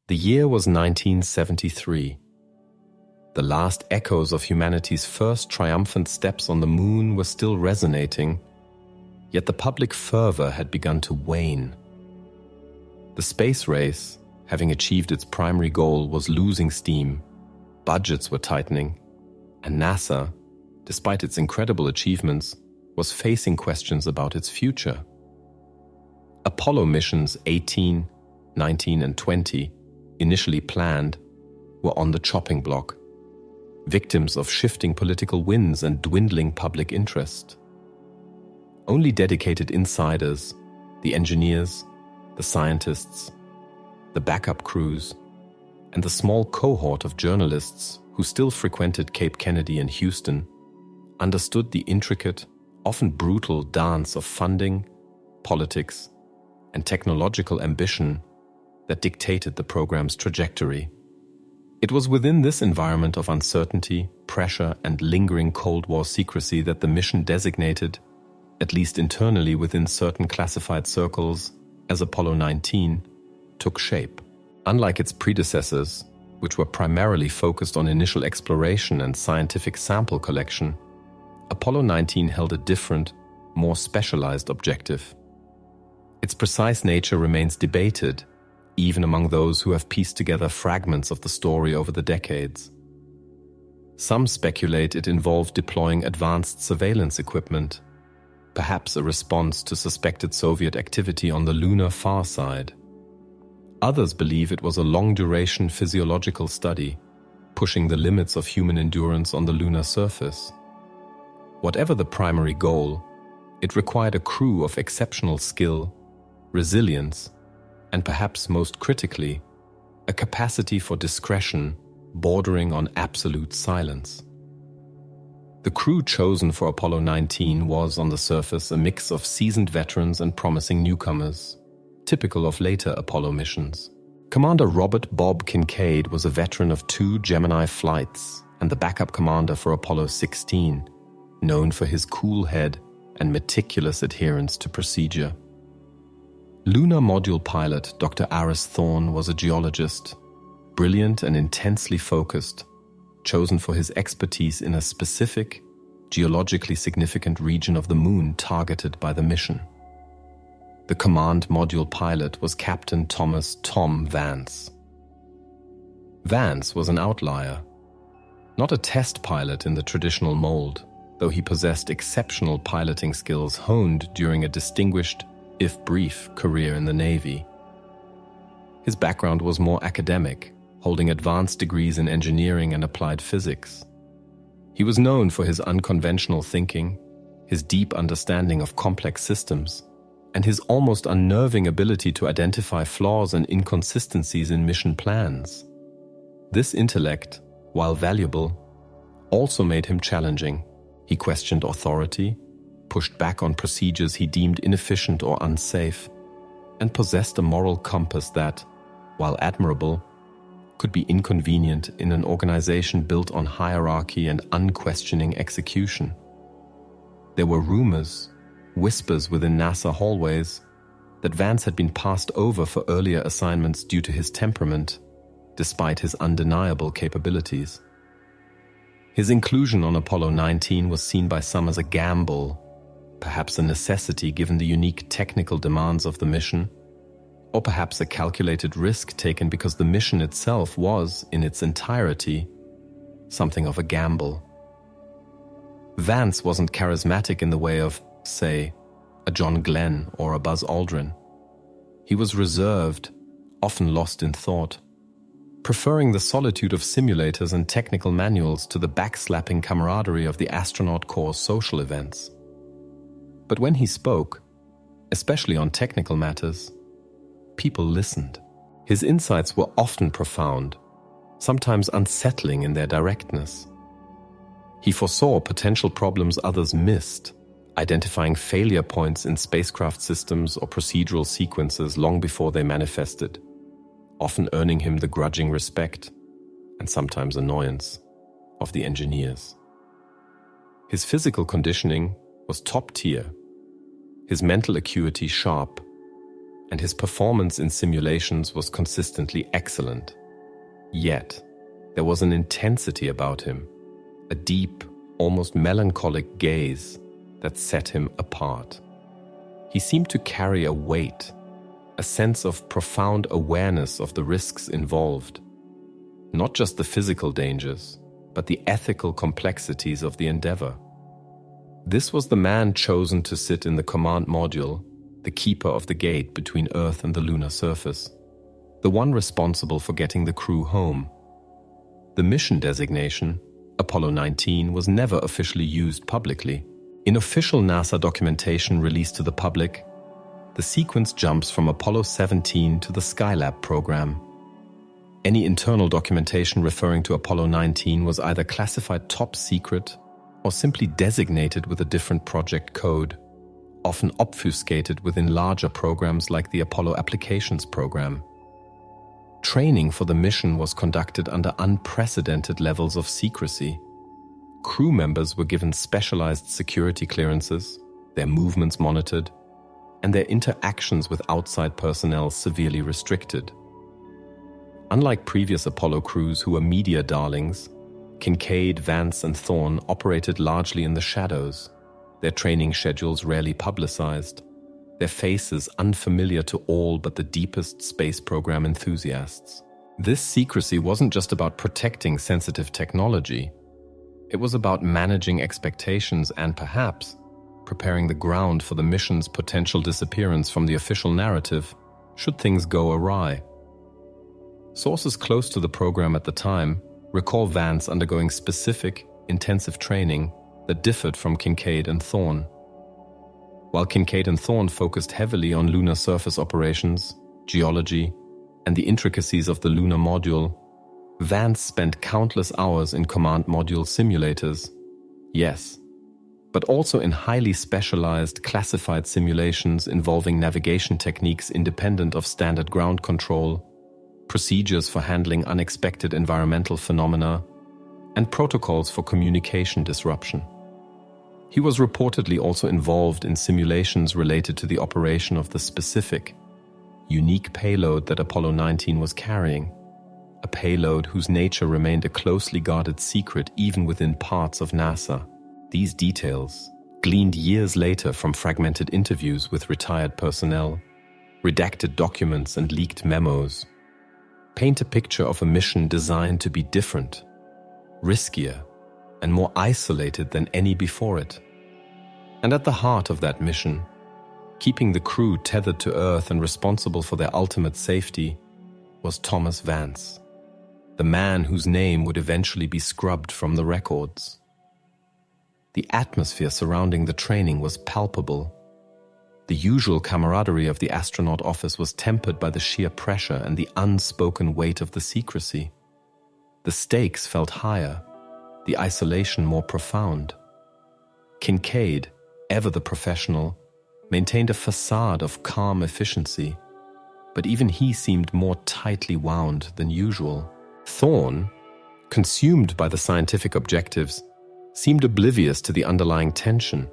The year was 1973. The last echoes of humanity's first triumphant steps on the moon were still resonating, yet the public fervor had begun to wane. The space race, having achieved its primary goal, was losing steam, budgets were tightening, and NASA, despite its incredible achievements, was facing questions about its future. Apollo missions 18, 19, and 20, initially planned, were on the chopping block, victims of shifting political winds and dwindling public interest. Only dedicated insiders, the engineers, the scientists, the backup crews, and the small cohort of journalists who still frequented Cape Kennedy and Houston, understood the intricate, often brutal dance of funding, politics, and technological ambition that dictated the program's trajectory. It was within this environment of uncertainty, pressure, and lingering Cold War secrecy that the mission designated, at least internally within certain classified circles, as Apollo 19, took shape. Unlike its predecessors, which were primarily focused on initial exploration and scientific sample collection, Apollo 19 held a different, more specialized objective. Its precise nature remains debated, even among those who have pieced together fragments of the story over the decades. Some speculate it involved deploying advanced surveillance equipment, perhaps a response to suspected Soviet activity on the lunar far side. Others believe it was a long-duration physiological study, pushing the limits of human endurance on the lunar surface. Whatever the primary goal, it required a crew of exceptional skill, resilience, and perhaps most critically, a capacity for discretion bordering on absolute silence. The crew chosen for Apollo 19 was, on the surface, a mix of seasoned veterans and promising newcomers, typical of later Apollo missions. Commander Robert Bob Kincaid was a veteran of 2 Gemini flights and the backup commander for Apollo 16, known for his cool head and meticulous adherence to procedure. Lunar Module pilot Dr. Aris Thorne was a geologist, brilliant and intensely focused, chosen for his expertise in a specific, geologically significant region of the moon targeted by the mission. The command module pilot was Captain Thomas "Tom" Vance. Vance was an outlier, not a test pilot in the traditional mold, though he possessed exceptional piloting skills honed during a distinguished, if brief, career in the Navy. His background was more academic, holding advanced degrees in engineering and applied physics. He was known for his unconventional thinking, his deep understanding of complex systems, and his almost unnerving ability to identify flaws and inconsistencies in mission plans. This intellect, while valuable, also made him challenging. He questioned authority, pushed back on procedures he deemed inefficient or unsafe, and possessed a moral compass that, while admirable, could be inconvenient in an organization built on hierarchy and unquestioning execution. There were rumors, whispers within NASA hallways, that Vance had been passed over for earlier assignments due to his temperament, despite his undeniable capabilities. His inclusion on Apollo 19 was seen by some as a gamble, perhaps a necessity given the unique technical demands of the mission, or perhaps a calculated risk taken because the mission itself was, in its entirety, something of a gamble. Vance wasn't charismatic in the way of, say, a John Glenn or a Buzz Aldrin. He was reserved, often lost in thought, preferring the solitude of simulators and technical manuals to the backslapping camaraderie of the astronaut corps' social events. But when he spoke, especially on technical matters, people listened. His insights were often profound, sometimes unsettling in their directness. He foresaw potential problems others missed, identifying failure points in spacecraft systems or procedural sequences long before they manifested, often earning him the grudging respect, and sometimes annoyance, of the engineers. His physical conditioning was top tier, his mental acuity sharp, and his performance in simulations was consistently excellent. Yet, there was an intensity about him, a deep, almost melancholic gaze that set him apart. He seemed to carry a weight, a sense of profound awareness of the risks involved, not just the physical dangers, but the ethical complexities of the endeavor. This was the man chosen to sit in the command module, the keeper of the gate between Earth and the lunar surface, the one responsible for getting the crew home. The mission designation, Apollo 19, was never officially used publicly. In official NASA documentation released to the public, the sequence jumps from Apollo 17 to the Skylab program. Any internal documentation referring to Apollo 19 was either classified top secret or simply designated with a different project code, often obfuscated within larger programs like the Apollo Applications program. Training for the mission was conducted under unprecedented levels of secrecy. Crew members were given specialized security clearances, their movements monitored, and their interactions with outside personnel severely restricted. Unlike previous Apollo crews who were media darlings, Kincaid, Vance, and Thorne operated largely in the shadows, their training schedules rarely publicized, their faces unfamiliar to all but the deepest space program enthusiasts. This secrecy wasn't just about protecting sensitive technology. It was about managing expectations and perhaps preparing the ground for the mission's potential disappearance from the official narrative should things go awry. Sources close to the program at the time recall Vance undergoing specific, intensive training that differed from Kincaid and Thorne. While Kincaid and Thorne focused heavily on lunar surface operations, geology, and the intricacies of the lunar module, Vance spent countless hours in command module simulators. Yes, but also in highly specialized, classified simulations involving navigation techniques independent of standard ground control, procedures for handling unexpected environmental phenomena, and protocols for communication disruption. He was reportedly also involved in simulations related to the operation of the specific, unique payload that Apollo 19 was carrying, a payload whose nature remained a closely guarded secret even within parts of NASA. These details, gleaned years later from fragmented interviews with retired personnel, redacted documents and leaked memos, paint a picture of a mission designed to be different, riskier, and more isolated than any before it. And at the heart of that mission, keeping the crew tethered to Earth and responsible for their ultimate safety, was Thomas Vance, the man whose name would eventually be scrubbed from the records. The atmosphere surrounding the training was palpable. The usual camaraderie of the astronaut office was tempered by the sheer pressure and the unspoken weight of the secrecy. The stakes felt higher, the isolation more profound. Kincaid, ever the professional, maintained a facade of calm efficiency, but even he seemed more tightly wound than usual. Thorne, consumed by the scientific objectives, seemed oblivious to the underlying tension,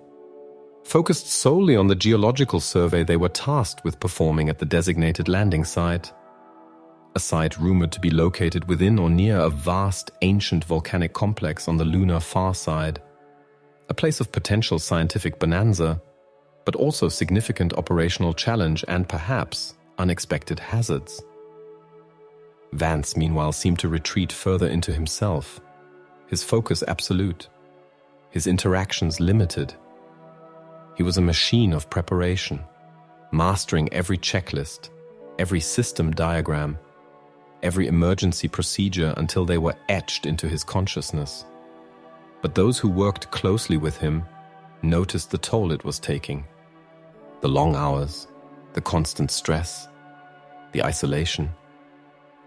focused solely on the geological survey they were tasked with performing at the designated landing site, a site rumored to be located within or near a vast, ancient volcanic complex on the lunar far side, a place of potential scientific bonanza, but also significant operational challenge and perhaps unexpected hazards. Vance, meanwhile, seemed to retreat further into himself, his focus absolute, his interactions limited. He was a machine of preparation, mastering every checklist, every system diagram, every emergency procedure until they were etched into his consciousness. But those who worked closely with him noticed the toll it was taking. The long hours, the constant stress, the isolation,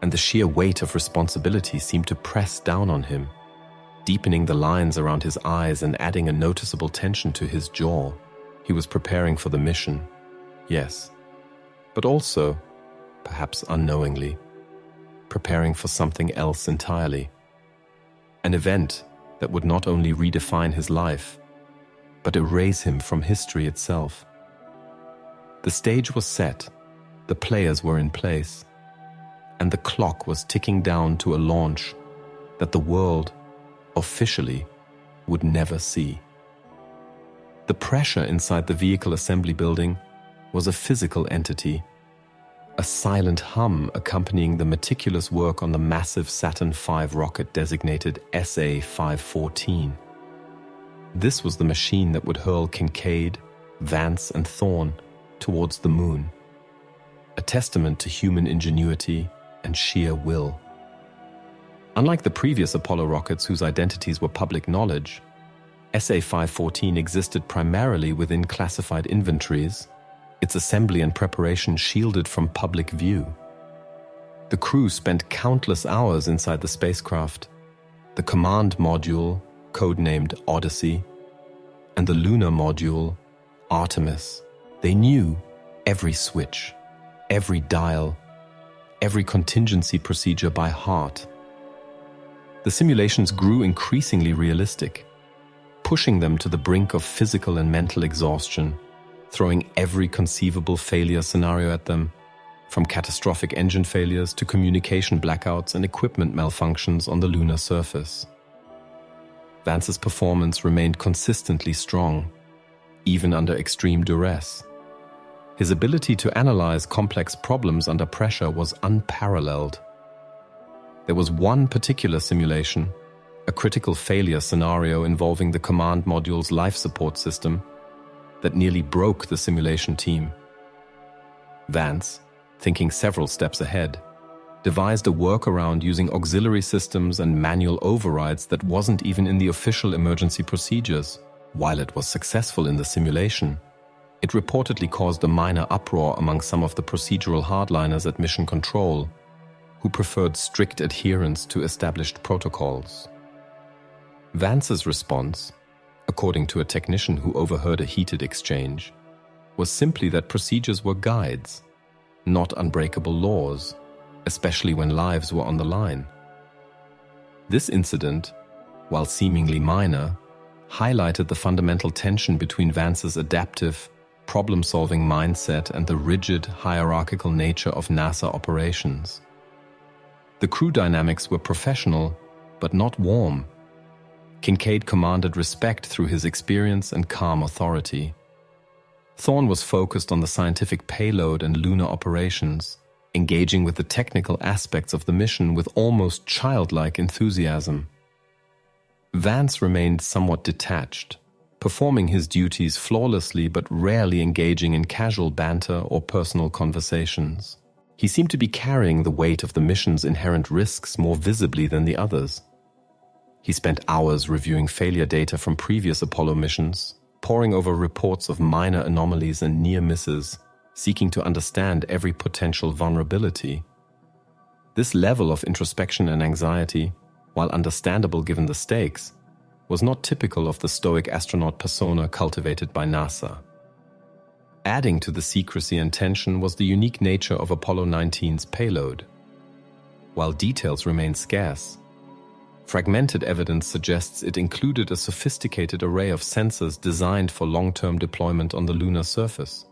and the sheer weight of responsibility seemed to press down on him, deepening the lines around his eyes and adding a noticeable tension to his jaw. He was preparing for the mission, yes, but also, perhaps unknowingly, preparing for something else entirely. An event that would not only redefine his life, but erase him from history itself. The stage was set, The players were in place, and the clock was ticking down to a launch that the world, officially, would never see. The pressure inside the vehicle assembly building was a physical entity, a silent hum accompanying the meticulous work on the massive Saturn V rocket designated SA-514. This was the machine that would hurl Kincaid, Vance, and Thorne towards the moon, a testament to human ingenuity and sheer will. Unlike the previous Apollo rockets whose identities were public knowledge, SA-514 existed primarily within classified inventories, its assembly and preparation shielded from public view. The crew spent countless hours inside the spacecraft, the command module, codenamed Odyssey, and the lunar module, Artemis. They knew every switch, every dial, every contingency procedure by heart. The simulations grew increasingly realistic, pushing them to the brink of physical and mental exhaustion, throwing every conceivable failure scenario at them, from catastrophic engine failures to communication blackouts and equipment malfunctions on the lunar surface. Vance's performance remained consistently strong, even under extreme duress. His ability to analyze complex problems under pressure was unparalleled. There was one particular simulation, a critical failure scenario involving the command module's life support system, that nearly broke the simulation team. Vance, thinking several steps ahead, devised a workaround using auxiliary systems and manual overrides that wasn't even in the official emergency procedures. While it was successful in the simulation, it reportedly caused a minor uproar among some of the procedural hardliners at Mission Control, who preferred strict adherence to established protocols. Vance's response, according to a technician who overheard a heated exchange, was simply that procedures were guides, not unbreakable laws, especially when lives were on the line. This incident, while seemingly minor, highlighted the fundamental tension between Vance's adaptive, problem-solving mindset and the rigid, hierarchical nature of NASA operations. The crew dynamics were professional, but not warm. Kincaid commanded respect through his experience and calm authority. Thorne was focused on the scientific payload and lunar operations, engaging with the technical aspects of the mission with almost childlike enthusiasm. Vance remained somewhat detached, performing his duties flawlessly but rarely engaging in casual banter or personal conversations. He seemed to be carrying the weight of the mission's inherent risks more visibly than the others. He spent hours reviewing failure data from previous Apollo missions, poring over reports of minor anomalies and near misses, seeking to understand every potential vulnerability. This level of introspection and anxiety, while understandable given the stakes, was not typical of the stoic astronaut persona cultivated by NASA. Adding to the secrecy and tension was the unique nature of Apollo 19's payload. While details remain scarce, fragmented evidence suggests it included a sophisticated array of sensors designed for long-term deployment on the lunar surface.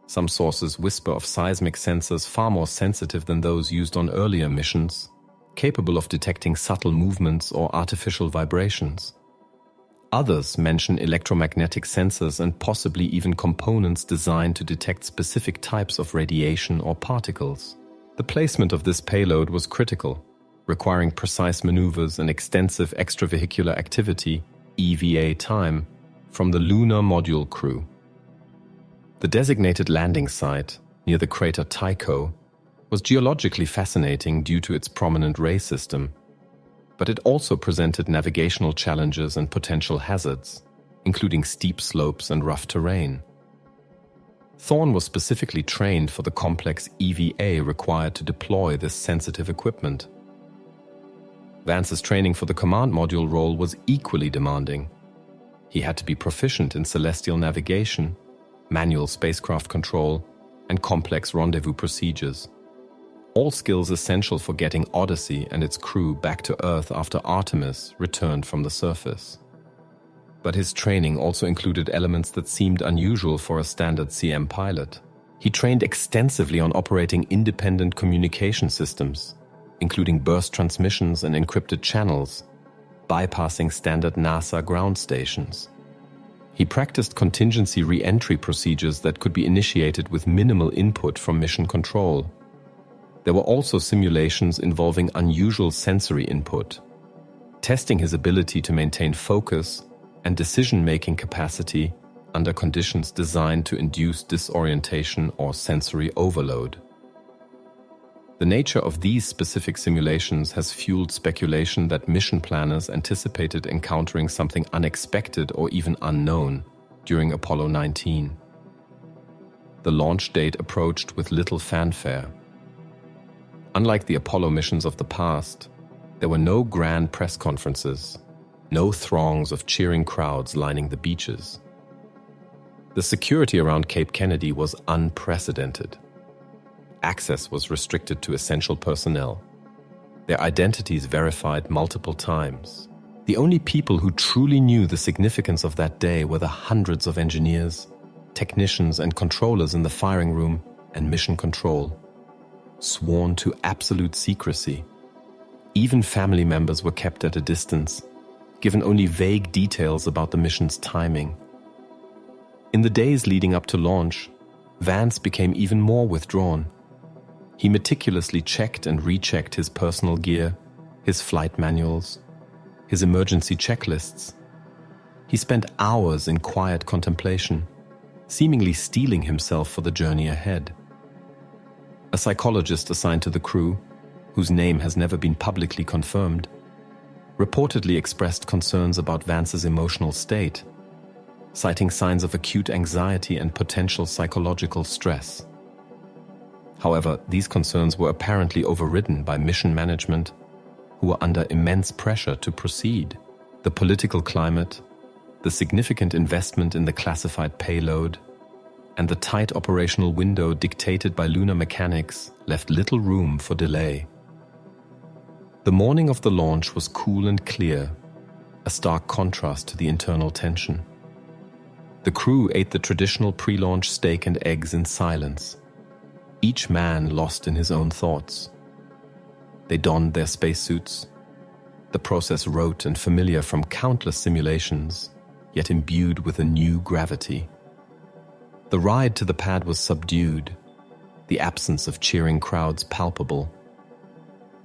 Some sources whisper of seismic sensors far more sensitive than those used on earlier missions, capable of detecting subtle movements or artificial vibrations. Others mention electromagnetic sensors and possibly even components designed to detect specific types of radiation or particles. The placement of this payload was critical, requiring precise maneuvers and extensive extravehicular activity, EVA time, from the lunar module crew. The designated landing site, near the crater Tycho, was geologically fascinating due to its prominent ray system, but it also presented navigational challenges and potential hazards, including steep slopes and rough terrain. Thorne was specifically trained for the complex EVA required to deploy this sensitive equipment. Vance's training for the command module role was equally demanding. He had to be proficient in celestial navigation, manual spacecraft control, and complex rendezvous procedures. All skills essential for getting Odyssey and its crew back to Earth after Artemis returned from the surface. But his training also included elements that seemed unusual for a standard CM pilot. He trained extensively on operating independent communication systems, including burst transmissions and encrypted channels, bypassing standard NASA ground stations. He practiced contingency re-entry procedures that could be initiated with minimal input from mission control. There were also simulations involving unusual sensory input, testing his ability to maintain focus and decision-making capacity under conditions designed to induce disorientation or sensory overload. The nature of these specific simulations has fueled speculation that mission planners anticipated encountering something unexpected or even unknown during Apollo 19. The launch date approached with little fanfare. Unlike the Apollo missions of the past, there were no grand press conferences, no throngs of cheering crowds lining the beaches. The security around Cape Kennedy was unprecedented. Access was restricted to essential personnel, their identities verified multiple times. The only people who truly knew the significance of that day were the hundreds of engineers, technicians, and controllers in the firing room and mission control, sworn to absolute secrecy. Even family members were kept at a distance, given only vague details about the mission's timing. In the days leading up to launch, Vance became even more withdrawn. He meticulously checked and rechecked his personal gear, his flight manuals, his emergency checklists. He spent hours in quiet contemplation, seemingly steeling himself for the journey ahead. A psychologist assigned to the crew, whose name has never been publicly confirmed, reportedly expressed concerns about Vance's emotional state, citing signs of acute anxiety and potential psychological stress. However, these concerns were apparently overridden by mission management, who were under immense pressure to proceed. The political climate, the significant investment in the classified payload, and the tight operational window dictated by lunar mechanics left little room for delay. The morning of the launch was cool and clear, a stark contrast to the internal tension. The crew ate the traditional pre-launch steak and eggs in silence, each man lost in his own thoughts. They donned their spacesuits, the process rote and familiar from countless simulations, yet imbued with a new gravity. The ride to the pad was subdued, the absence of cheering crowds palpable.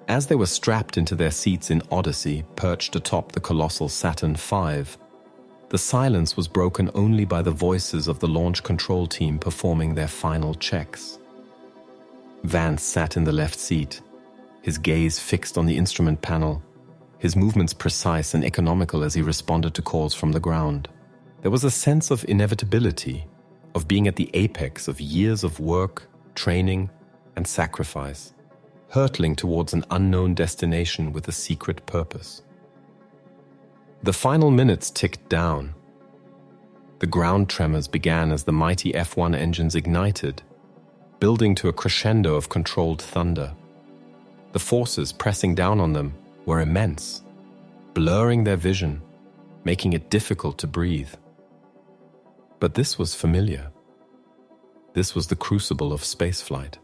As they were strapped into their seats in Odyssey, perched atop the colossal Saturn V, the silence was broken only by the voices of the launch control team performing their final checks. Vance sat in the left seat, his gaze fixed on the instrument panel, his movements precise and economical as he responded to calls from the ground. There was a sense of inevitability, of being at the apex of years of work, training, and sacrifice, hurtling towards an unknown destination with a secret purpose. The final minutes ticked down. The ground tremors began as the mighty F1 engines ignited, building to a crescendo of controlled thunder. The forces pressing down on them were immense, blurring their vision, making it difficult to breathe. But this was familiar. This was the crucible of spaceflight.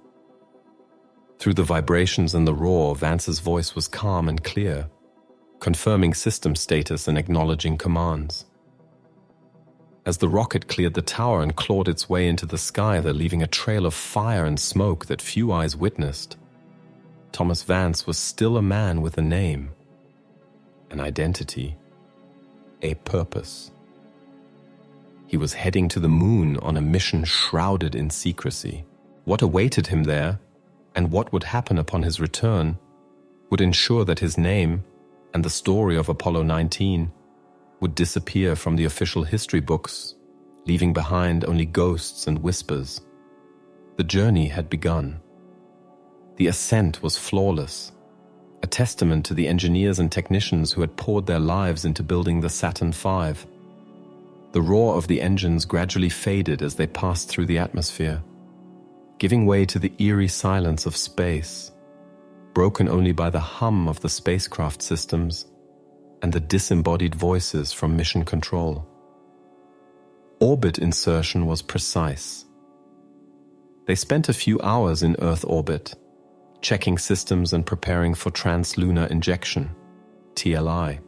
Through the vibrations and the roar, Vance's voice was calm and clear, confirming system status and acknowledging commands. As the rocket cleared the tower and clawed its way into the sky, leaving a trail of fire and smoke that few eyes witnessed, Thomas Vance was still a man with a name, an identity, a purpose. He was heading to the moon on a mission shrouded in secrecy. What awaited him there, and what would happen upon his return, would ensure that his name and the story of Apollo 19 would disappear from the official history books, leaving behind only ghosts and whispers. The journey had begun. The ascent was flawless, a testament to the engineers and technicians who had poured their lives into building the Saturn V. The roar of the engines gradually faded as they passed through the atmosphere, giving way to the eerie silence of space, broken only by the hum of the spacecraft systems and the disembodied voices from mission control. Orbit insertion was precise. They spent a few hours in Earth orbit, checking systems and preparing for translunar injection, TLI.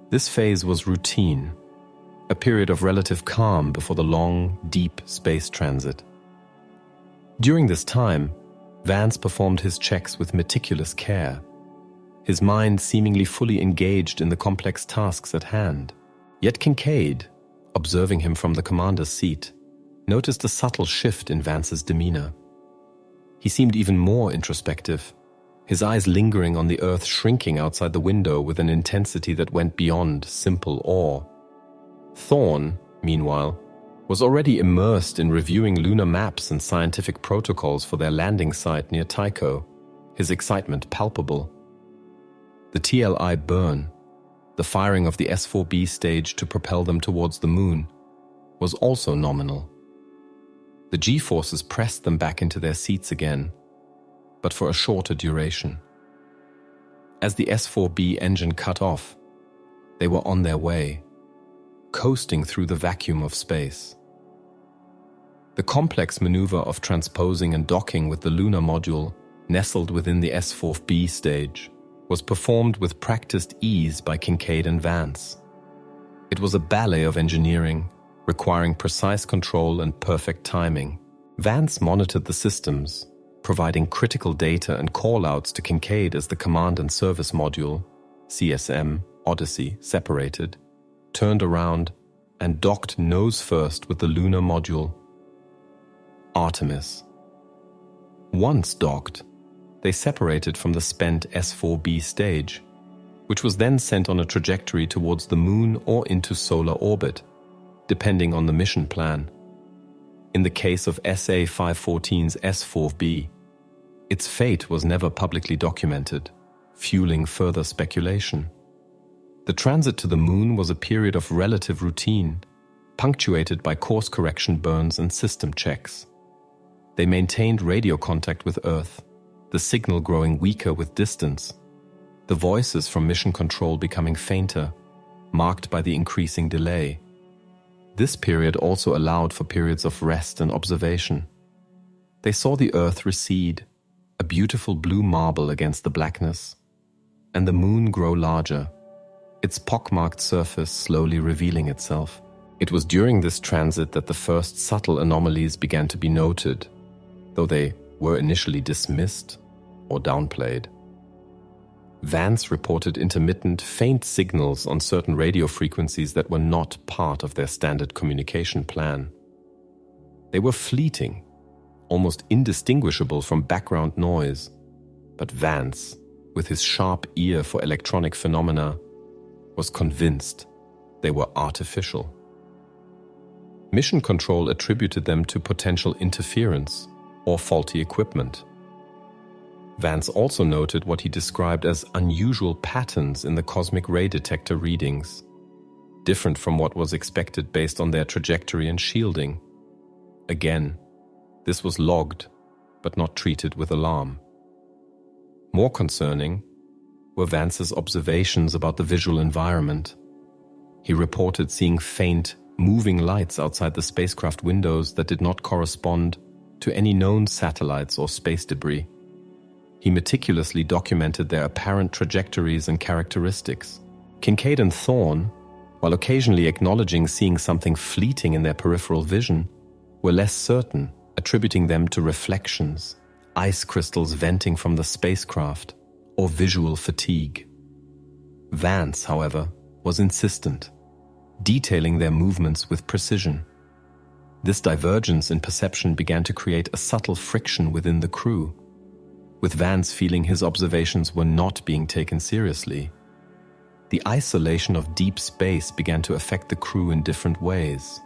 This phase was routine, a period of relative calm before the long, deep space transit. During this time, Vance performed his checks with meticulous care, his mind seemingly fully engaged in the complex tasks at hand. Yet Kincaid, observing him from the commander's seat, noticed a subtle shift in Vance's demeanor. He seemed even more introspective, his eyes lingering on the Earth shrinking outside the window with an intensity that went beyond simple awe. Thorne, meanwhile, was already immersed in reviewing lunar maps and scientific protocols for their landing site near Tycho, his excitement palpable. The TLI burn, the firing of the S4B stage to propel them towards the moon, was also nominal. The G-forces pressed them back into their seats again, but for a shorter duration. As the S4B engine cut off, they were on their way, coasting through the vacuum of space. The complex maneuver of transposing and docking with the lunar module nestled within the S4B stage was performed with practiced ease by Kincaid and Vance. It was a ballet of engineering, requiring precise control and perfect timing. Vance monitored the systems, providing critical data and call-outs to Kincaid as the Command and Service Module, CSM, Odyssey, separated, turned around, and docked nose first with the lunar module, Artemis. Once docked, they separated from the spent S4B stage, which was then sent on a trajectory towards the moon or into solar orbit, depending on the mission plan. In the case of SA-514's S4B, its fate was never publicly documented, fueling further speculation. The transit to the moon was a period of relative routine, punctuated by course correction burns and system checks. They maintained radio contact with Earth, the signal growing weaker with distance, the voices from mission control becoming fainter, marked by the increasing delay. This period also allowed for periods of rest and observation. They saw the Earth recede, a beautiful blue marble against the blackness, and the moon grow larger, its pockmarked surface slowly revealing itself. It was during this transit that the first subtle anomalies began to be noted, though they were initially dismissed or downplayed. Vance reported intermittent, faint signals on certain radio frequencies that were not part of their standard communication plan. They were fleeting, almost indistinguishable from background noise, but Vance, with his sharp ear for electronic phenomena, was convinced they were artificial. Mission Control attributed them to potential interference or faulty equipment. Vance also noted what he described as unusual patterns in the cosmic ray detector readings, different from what was expected based on their trajectory and shielding. Again, this was logged, but not treated with alarm. More concerning were Vance's observations about the visual environment. He reported seeing faint, moving lights outside the spacecraft windows that did not correspond to any known satellites or space debris. He meticulously documented their apparent trajectories and characteristics. Kincaid and Thorne, while occasionally acknowledging seeing something fleeting in their peripheral vision, were less certain, attributing them to reflections, ice crystals venting from the spacecraft, or visual fatigue. Vance, however, was insistent, detailing their movements with precision. This divergence in perception began to create a subtle friction within the crew, with Vance feeling his observations were not being taken seriously. The isolation of deep space began to affect the crew in different ways.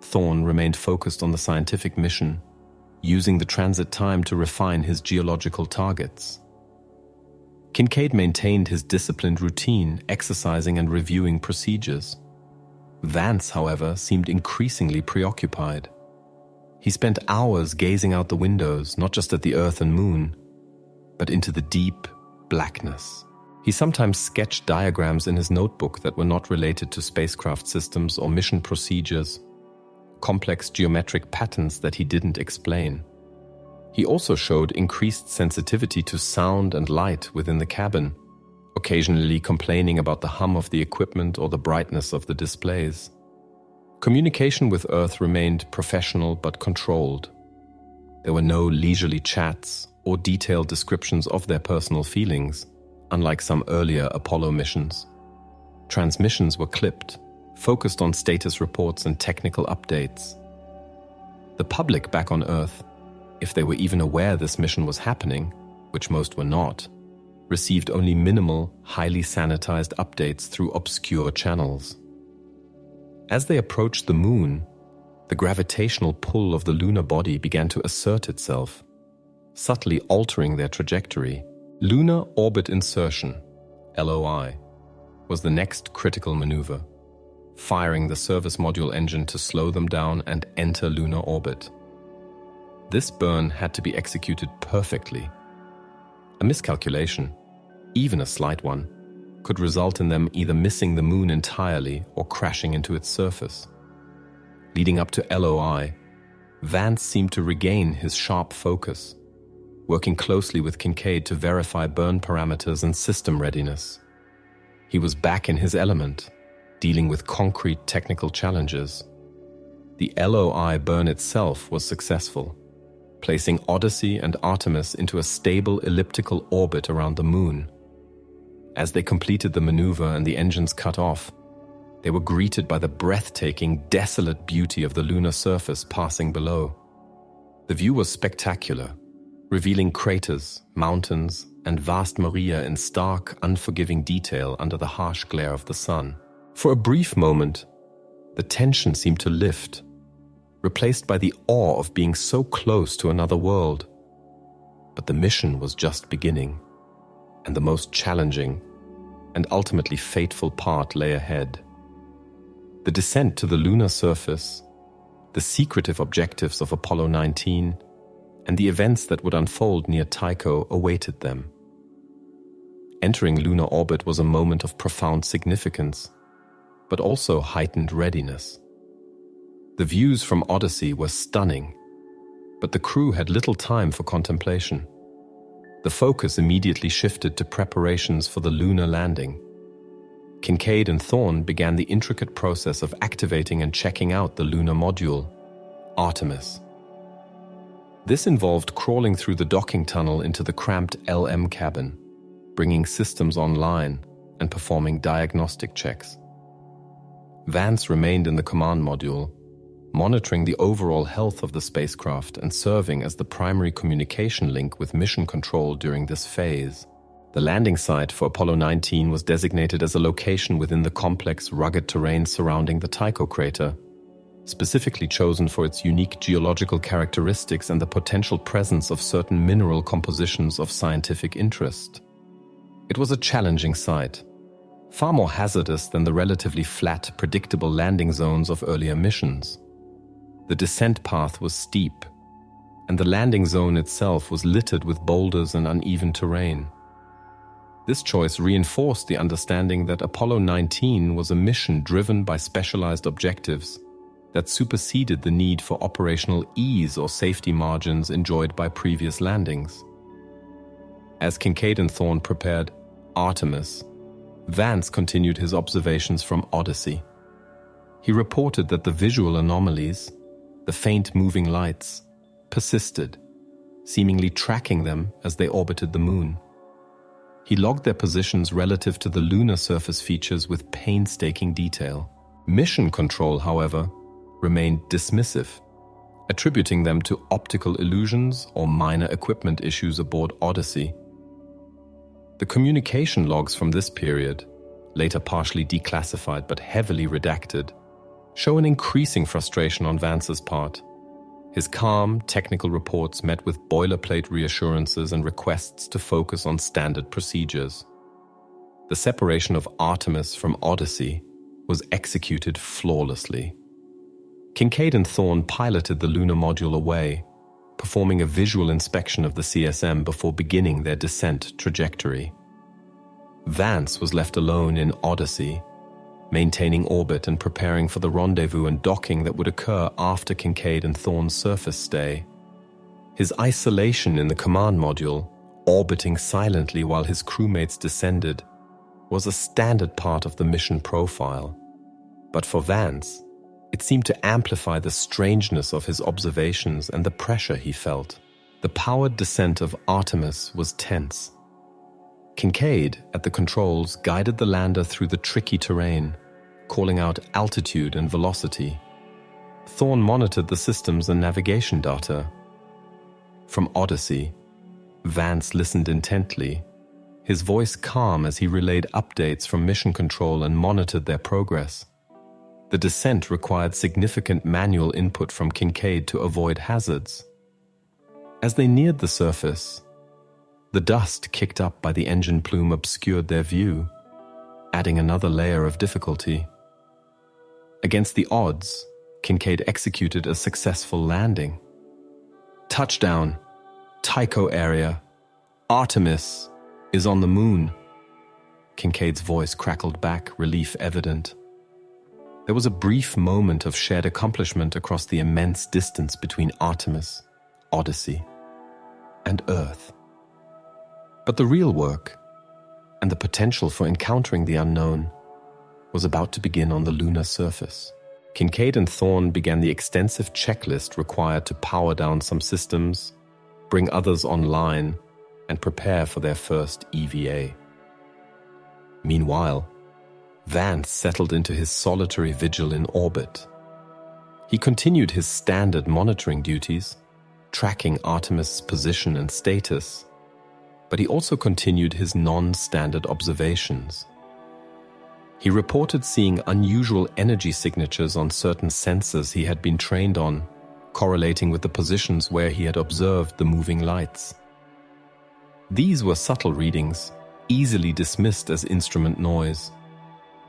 Thorne remained focused on the scientific mission, using the transit time to refine his geological targets. Kincaid maintained his disciplined routine, exercising and reviewing procedures. Vance, however, seemed increasingly preoccupied. He spent hours gazing out the windows, not just at the Earth and Moon, but into the deep blackness. He sometimes sketched diagrams in his notebook that were not related to spacecraft systems or mission procedures, complex geometric patterns that he didn't explain. He also showed increased sensitivity to sound and light within the cabin, occasionally complaining about the hum of the equipment or the brightness of the displays. Communication with Earth remained professional but controlled. There were no leisurely chats or detailed descriptions of their personal feelings, unlike some earlier Apollo missions. Transmissions were clipped, focused on status reports and technical updates. The public back on Earth, if they were even aware this mission was happening, which most were not, received only minimal, highly sanitized updates through obscure channels. As they approached the moon, the gravitational pull of the lunar body began to assert itself, subtly altering their trajectory. Lunar Orbit Insertion, LOI, was the next critical maneuver, firing the service module engine to slow them down and enter lunar orbit. This burn had to be executed perfectly. A miscalculation, even a slight one, could result in them either missing the moon entirely or crashing into its surface. Leading up to LOI, Vance seemed to regain his sharp focus, working closely with Kincaid to verify burn parameters and system readiness. He was back in his element, dealing with concrete technical challenges. The LOI burn itself was successful, placing Odyssey and Artemis into a stable elliptical orbit around the moon. As they completed the maneuver and the engines cut off, they were greeted by the breathtaking, desolate beauty of the lunar surface passing below. The view was spectacular, revealing craters, mountains, and vast Maria in stark, unforgiving detail under the harsh glare of the sun. For a brief moment, the tension seemed to lift, replaced by the awe of being so close to another world. But the mission was just beginning, and the most challenging and ultimately fateful part lay ahead. The descent to the lunar surface, the secretive objectives of Apollo 19, and the events that would unfold near Tycho awaited them. Entering lunar orbit was a moment of profound significance, but also heightened readiness. The views from Odyssey were stunning, but the crew had little time for contemplation. The focus immediately shifted to preparations for the lunar landing. Kincaid and Thorne began the intricate process of activating and checking out the lunar module, Artemis. This involved crawling through the docking tunnel into the cramped LM cabin, bringing systems online and performing diagnostic checks. Vance remained in the command module, monitoring the overall health of the spacecraft and serving as the primary communication link with mission control during this phase. The landing site for Apollo 19 was designated as a location within the complex, rugged terrain surrounding the Tycho crater, specifically chosen for its unique geological characteristics and the potential presence of certain mineral compositions of scientific interest. It was a challenging site, far more hazardous than the relatively flat, predictable landing zones of earlier missions. The descent path was steep, and the landing zone itself was littered with boulders and uneven terrain. This choice reinforced the understanding that Apollo 19 was a mission driven by specialized objectives that superseded the need for operational ease or safety margins enjoyed by previous landings. As Kincaid and Thorne prepared Artemis, Vance continued his observations from Odyssey. He reported that the visual anomalies, the faint moving lights, persisted, seemingly tracking them as they orbited the moon. He logged their positions relative to the lunar surface features with painstaking detail. Mission control, however, remained dismissive, attributing them to optical illusions or minor equipment issues aboard Odyssey. The communication logs from this period, later partially declassified but heavily redacted, show an increasing frustration on Vance's part. His calm, technical reports met with boilerplate reassurances and requests to focus on standard procedures. The separation of Artemis from Odyssey was executed flawlessly. Kincaid and Thorne piloted the lunar module away, performing a visual inspection of the CSM before beginning their descent trajectory. Vance was left alone in Odyssey, maintaining orbit and preparing for the rendezvous and docking that would occur after Kincaid and Thorne's surface stay. His isolation in the command module, orbiting silently while his crewmates descended, was a standard part of the mission profile. But for Vance, it seemed to amplify the strangeness of his observations and the pressure he felt. The powered descent of Artemis was tense. Kincaid, at the controls, guided the lander through the tricky terrain, calling out altitude and velocity. Thorne monitored the systems and navigation data. From Odyssey, Vance listened intently, his voice calm as he relayed updates from mission control and monitored their progress. The descent required significant manual input from Kincaid to avoid hazards. As they neared the surface, the dust kicked up by the engine plume obscured their view, adding another layer of difficulty. Against the odds, Kincaid executed a successful landing. "Touchdown, Tycho area. Artemis is on the moon." Kincaid's voice crackled back, relief evident. There was a brief moment of shared accomplishment across the immense distance between Artemis, Odyssey, and Earth. But the real work, and the potential for encountering the unknown, was about to begin on the lunar surface. Kincaid and Thorne began the extensive checklist required to power down some systems, bring others online, and prepare for their first EVA. Meanwhile, Vance settled into his solitary vigil in orbit. He continued his standard monitoring duties, tracking Artemis' position and status, but he also continued his non-standard observations. He reported seeing unusual energy signatures on certain sensors he had been trained on, correlating with the positions where he had observed the moving lights. These were subtle readings, easily dismissed as instrument noise,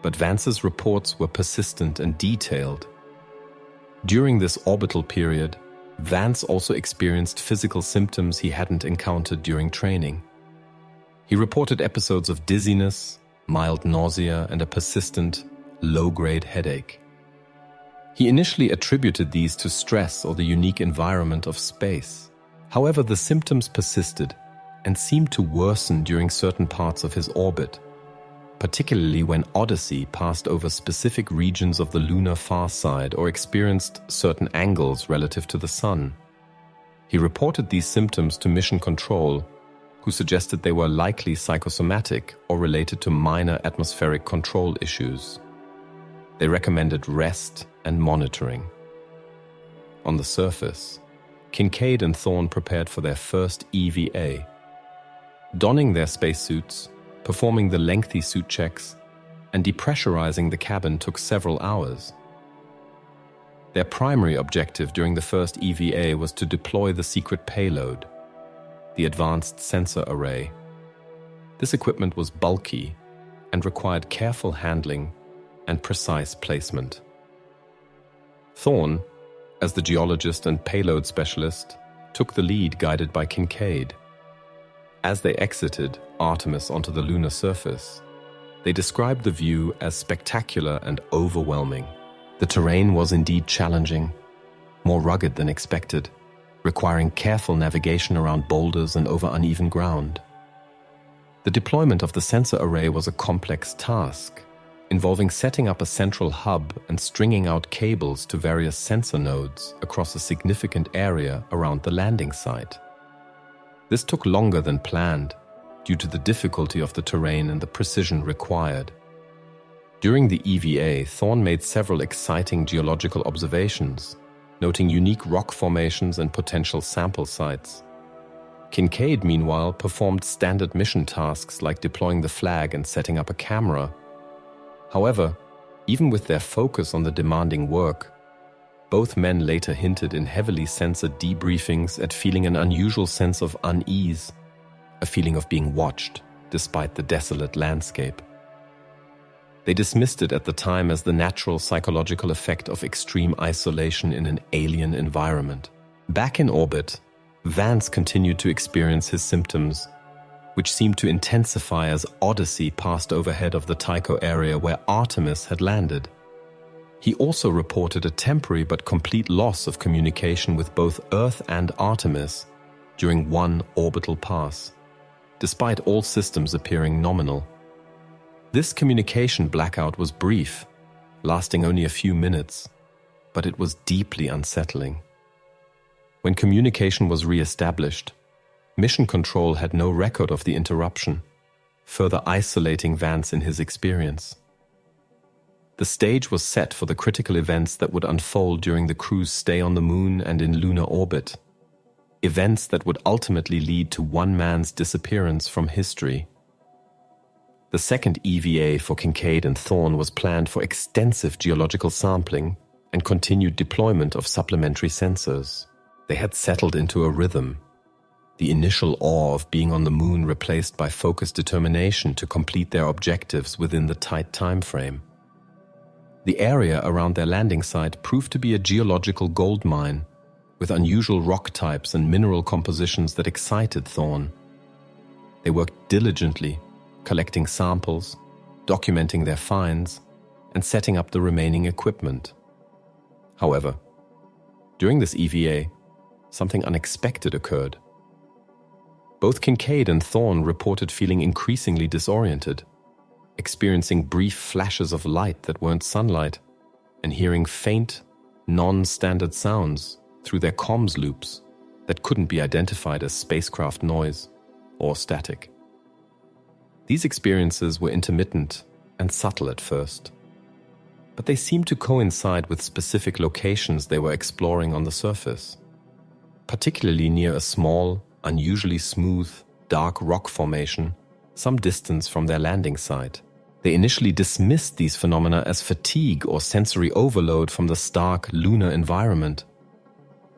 but Vance's reports were persistent and detailed. During this orbital period, Vance also experienced physical symptoms he hadn't encountered during training. He reported episodes of dizziness, mild nausea, and a persistent, low-grade headache. He initially attributed these to stress or the unique environment of space. However, the symptoms persisted and seemed to worsen during certain parts of his orbit, particularly when Odyssey passed over specific regions of the lunar far side or experienced certain angles relative to the Sun. He reported these symptoms to Mission Control, who suggested they were likely psychosomatic or related to minor atmospheric control issues. They recommended rest and monitoring. On the surface, Kincaid and Thorne prepared for their first EVA. Donning their spacesuits, performing the lengthy suit checks, and depressurizing the cabin took several hours. Their primary objective during the first EVA was to deploy the secret payload, the Advanced Sensor Array. This equipment was bulky and required careful handling and precise placement. Thorne, as the geologist and payload specialist, took the lead, guided by Kincaid. As they exited Artemis onto the lunar surface, they described the view as spectacular and overwhelming. The terrain was indeed challenging, more rugged than expected, requiring careful navigation around boulders and over uneven ground. The deployment of the sensor array was a complex task, involving setting up a central hub and stringing out cables to various sensor nodes across a significant area around the landing site. This took longer than planned, due to the difficulty of the terrain and the precision required. During the EVA, Thorne made several exciting geological observations, noting unique rock formations and potential sample sites. Kincaid, meanwhile, performed standard mission tasks like deploying the flag and setting up a camera. However, even with their focus on the demanding work, both men later hinted in heavily censored debriefings at feeling an unusual sense of unease, a feeling of being watched despite the desolate landscape. They dismissed it at the time as the natural psychological effect of extreme isolation in an alien environment. Back in orbit, Vance continued to experience his symptoms, which seemed to intensify as Odyssey passed overhead of the Tycho area where Artemis had landed. He also reported a temporary but complete loss of communication with both Earth and Artemis during one orbital pass, despite all systems appearing nominal. This communication blackout was brief, lasting only a few minutes, but it was deeply unsettling. When communication was re-established, Mission Control had no record of the interruption, further isolating Vance in his experience. The stage was set for the critical events that would unfold during the crew's stay on the Moon and in lunar orbit, events that would ultimately lead to one man's disappearance from history. The second EVA for Kincaid and Thorne was planned for extensive geological sampling and continued deployment of supplementary sensors. They had settled into a rhythm, the initial awe of being on the Moon replaced by focused determination to complete their objectives within the tight time frame. The area around their landing site proved to be a geological gold mine, with unusual rock types and mineral compositions that excited Thorne. They worked diligently, collecting samples, documenting their finds, and setting up the remaining equipment. However, during this EVA, something unexpected occurred. Both Kincaid and Thorne reported feeling increasingly disoriented, experiencing brief flashes of light that weren't sunlight, and hearing faint, non-standard sounds through their comms loops that couldn't be identified as spacecraft noise or static. These experiences were intermittent and subtle at first, but they seemed to coincide with specific locations they were exploring on the surface, particularly near a small, unusually smooth, dark rock formation some distance from their landing site. They initially dismissed these phenomena as fatigue or sensory overload from the stark lunar environment.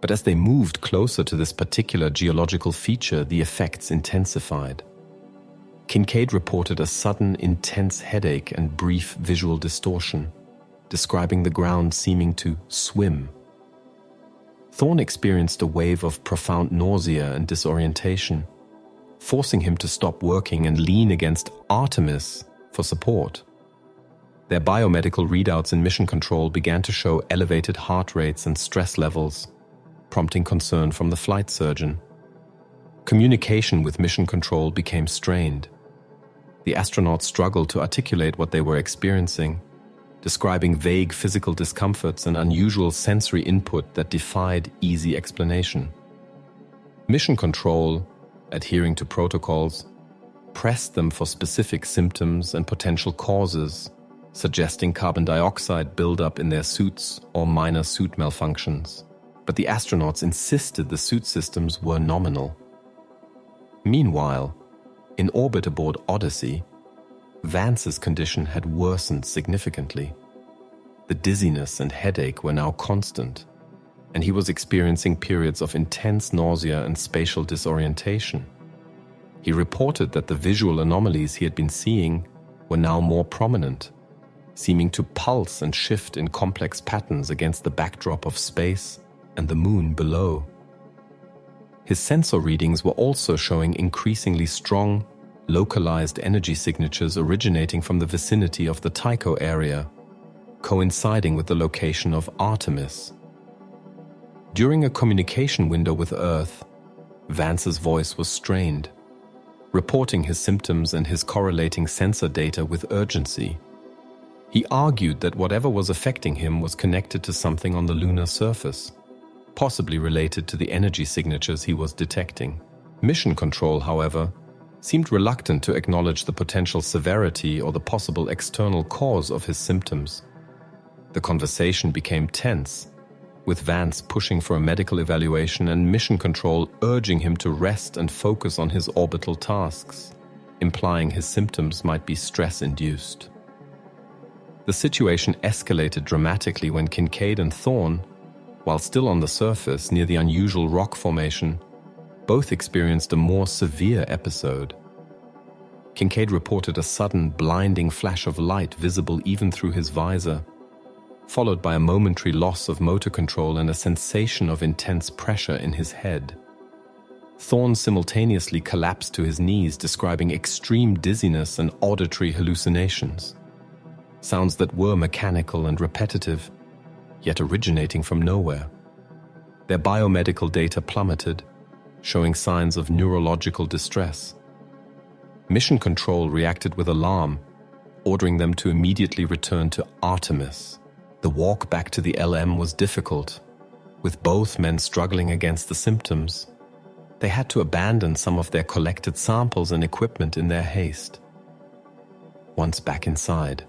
But as they moved closer to this particular geological feature, the effects intensified. Kincaid reported a sudden, intense headache and brief visual distortion, describing the ground seeming to swim. Thorne experienced a wave of profound nausea and disorientation, forcing him to stop working and lean against Artemis for support. Their biomedical readouts in Mission Control began to show elevated heart rates and stress levels, prompting concern from the flight surgeon. Communication with Mission Control became strained. The astronauts struggled to articulate what they were experiencing, describing vague physical discomforts and unusual sensory input that defied easy explanation. Mission Control, adhering to protocols, pressed them for specific symptoms and potential causes, suggesting carbon dioxide buildup in their suits or minor suit malfunctions. But the astronauts insisted the suit systems were nominal. Meanwhile, in orbit aboard Odyssey, Vance's condition had worsened significantly. The dizziness and headache were now constant, and he was experiencing periods of intense nausea and spatial disorientation. He reported that the visual anomalies he had been seeing were now more prominent, seeming to pulse and shift in complex patterns against the backdrop of space and the Moon below. His sensor readings were also showing increasingly strong, localized energy signatures originating from the vicinity of the Tycho area, coinciding with the location of Artemis. During a communication window with Earth, Vance's voice was strained, reporting his symptoms and his correlating sensor data with urgency. He argued that whatever was affecting him was connected to something on the lunar surface, possibly related to the energy signatures he was detecting. Mission Control, however, seemed reluctant to acknowledge the potential severity or the possible external cause of his symptoms. The conversation became tense, with Vance pushing for a medical evaluation and Mission Control urging him to rest and focus on his orbital tasks, implying his symptoms might be stress-induced. The situation escalated dramatically when Kincaid and Thorne, while still on the surface near the unusual rock formation, both experienced a more severe episode. Kincaid reported a sudden, blinding flash of light visible even through his visor, followed by a momentary loss of motor control and a sensation of intense pressure in his head. Thorne simultaneously collapsed to his knees, describing extreme dizziness and auditory hallucinations. Sounds that were mechanical and repetitive, yet originating from nowhere. Their biomedical data plummeted, showing signs of neurological distress. Mission Control reacted with alarm, ordering them to immediately return to Artemis. The walk back to the LM was difficult, with both men struggling against the symptoms. They had to abandon some of their collected samples and equipment in their haste. Once back inside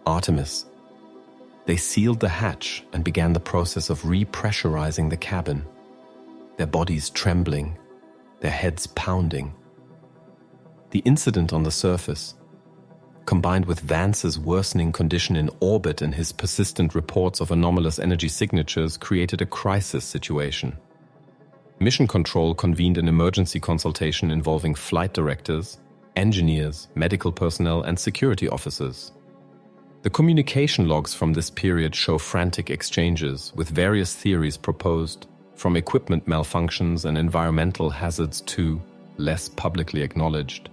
Artemis, they sealed the hatch and began the process of repressurizing the cabin, their bodies trembling, their heads pounding. The incident on the surface, combined with Vance's worsening condition in orbit and his persistent reports of anomalous energy signatures, created a crisis situation. Mission Control convened an emergency consultation involving flight directors, engineers, medical personnel, and security officers. The communication logs from this period show frantic exchanges, with various theories proposed, from equipment malfunctions and environmental hazards to, less publicly acknowledged,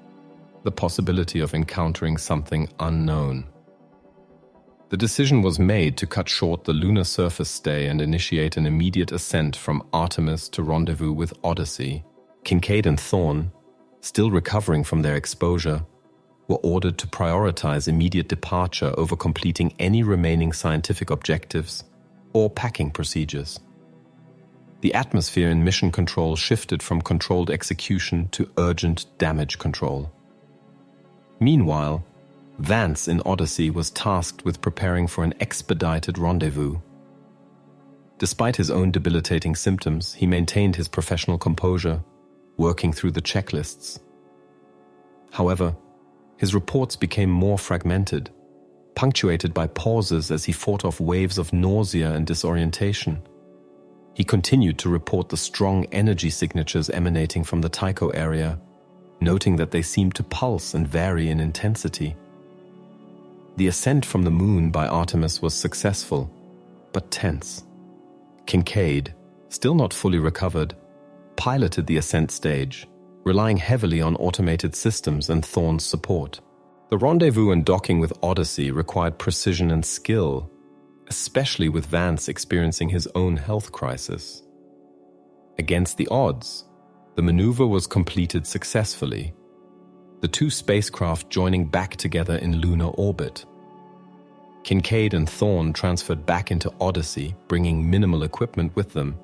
the possibility of encountering something unknown. The decision was made to cut short the lunar surface stay and initiate an immediate ascent from Artemis to rendezvous with Odyssey. Kincaid and Thorne, still recovering from their exposure, were ordered to prioritize immediate departure over completing any remaining scientific objectives or packing procedures. The atmosphere in Mission Control shifted from controlled execution to urgent damage control. Meanwhile, Vance in Odyssey was tasked with preparing for an expedited rendezvous. Despite his own debilitating symptoms, he maintained his professional composure, working through the checklists. However, his reports became more fragmented, punctuated by pauses as he fought off waves of nausea and disorientation. He continued to report the strong energy signatures emanating from the Tycho area, noting that they seemed to pulse and vary in intensity. The ascent from the moon by Artemis was successful, but tense. Kincaid, still not fully recovered, piloted the ascent stage, relying heavily on automated systems and Thorne's support. The rendezvous and docking with Odyssey required precision and skill, especially with Vance experiencing his own health crisis. Against the odds, the maneuver was completed successfully, the two spacecraft joining back together in lunar orbit. Kincaid and Thorne transferred back into Odyssey, bringing minimal equipment with them,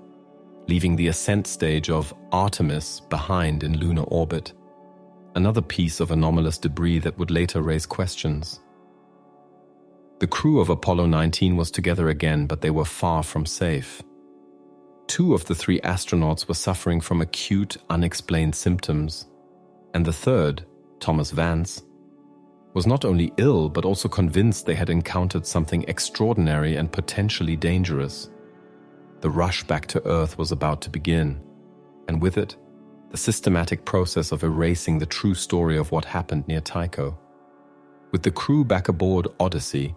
leaving the ascent stage of Artemis behind in lunar orbit, another piece of anomalous debris that would later raise questions. The crew of Apollo 19 was together again, but they were far from safe. 2 of the 3 astronauts were suffering from acute, unexplained symptoms, and the third, Thomas Vance, was not only ill but also convinced they had encountered something extraordinary and potentially dangerous. The rush back to Earth was about to begin, and with it, the systematic process of erasing the true story of what happened near Tycho. With the crew back aboard Odyssey,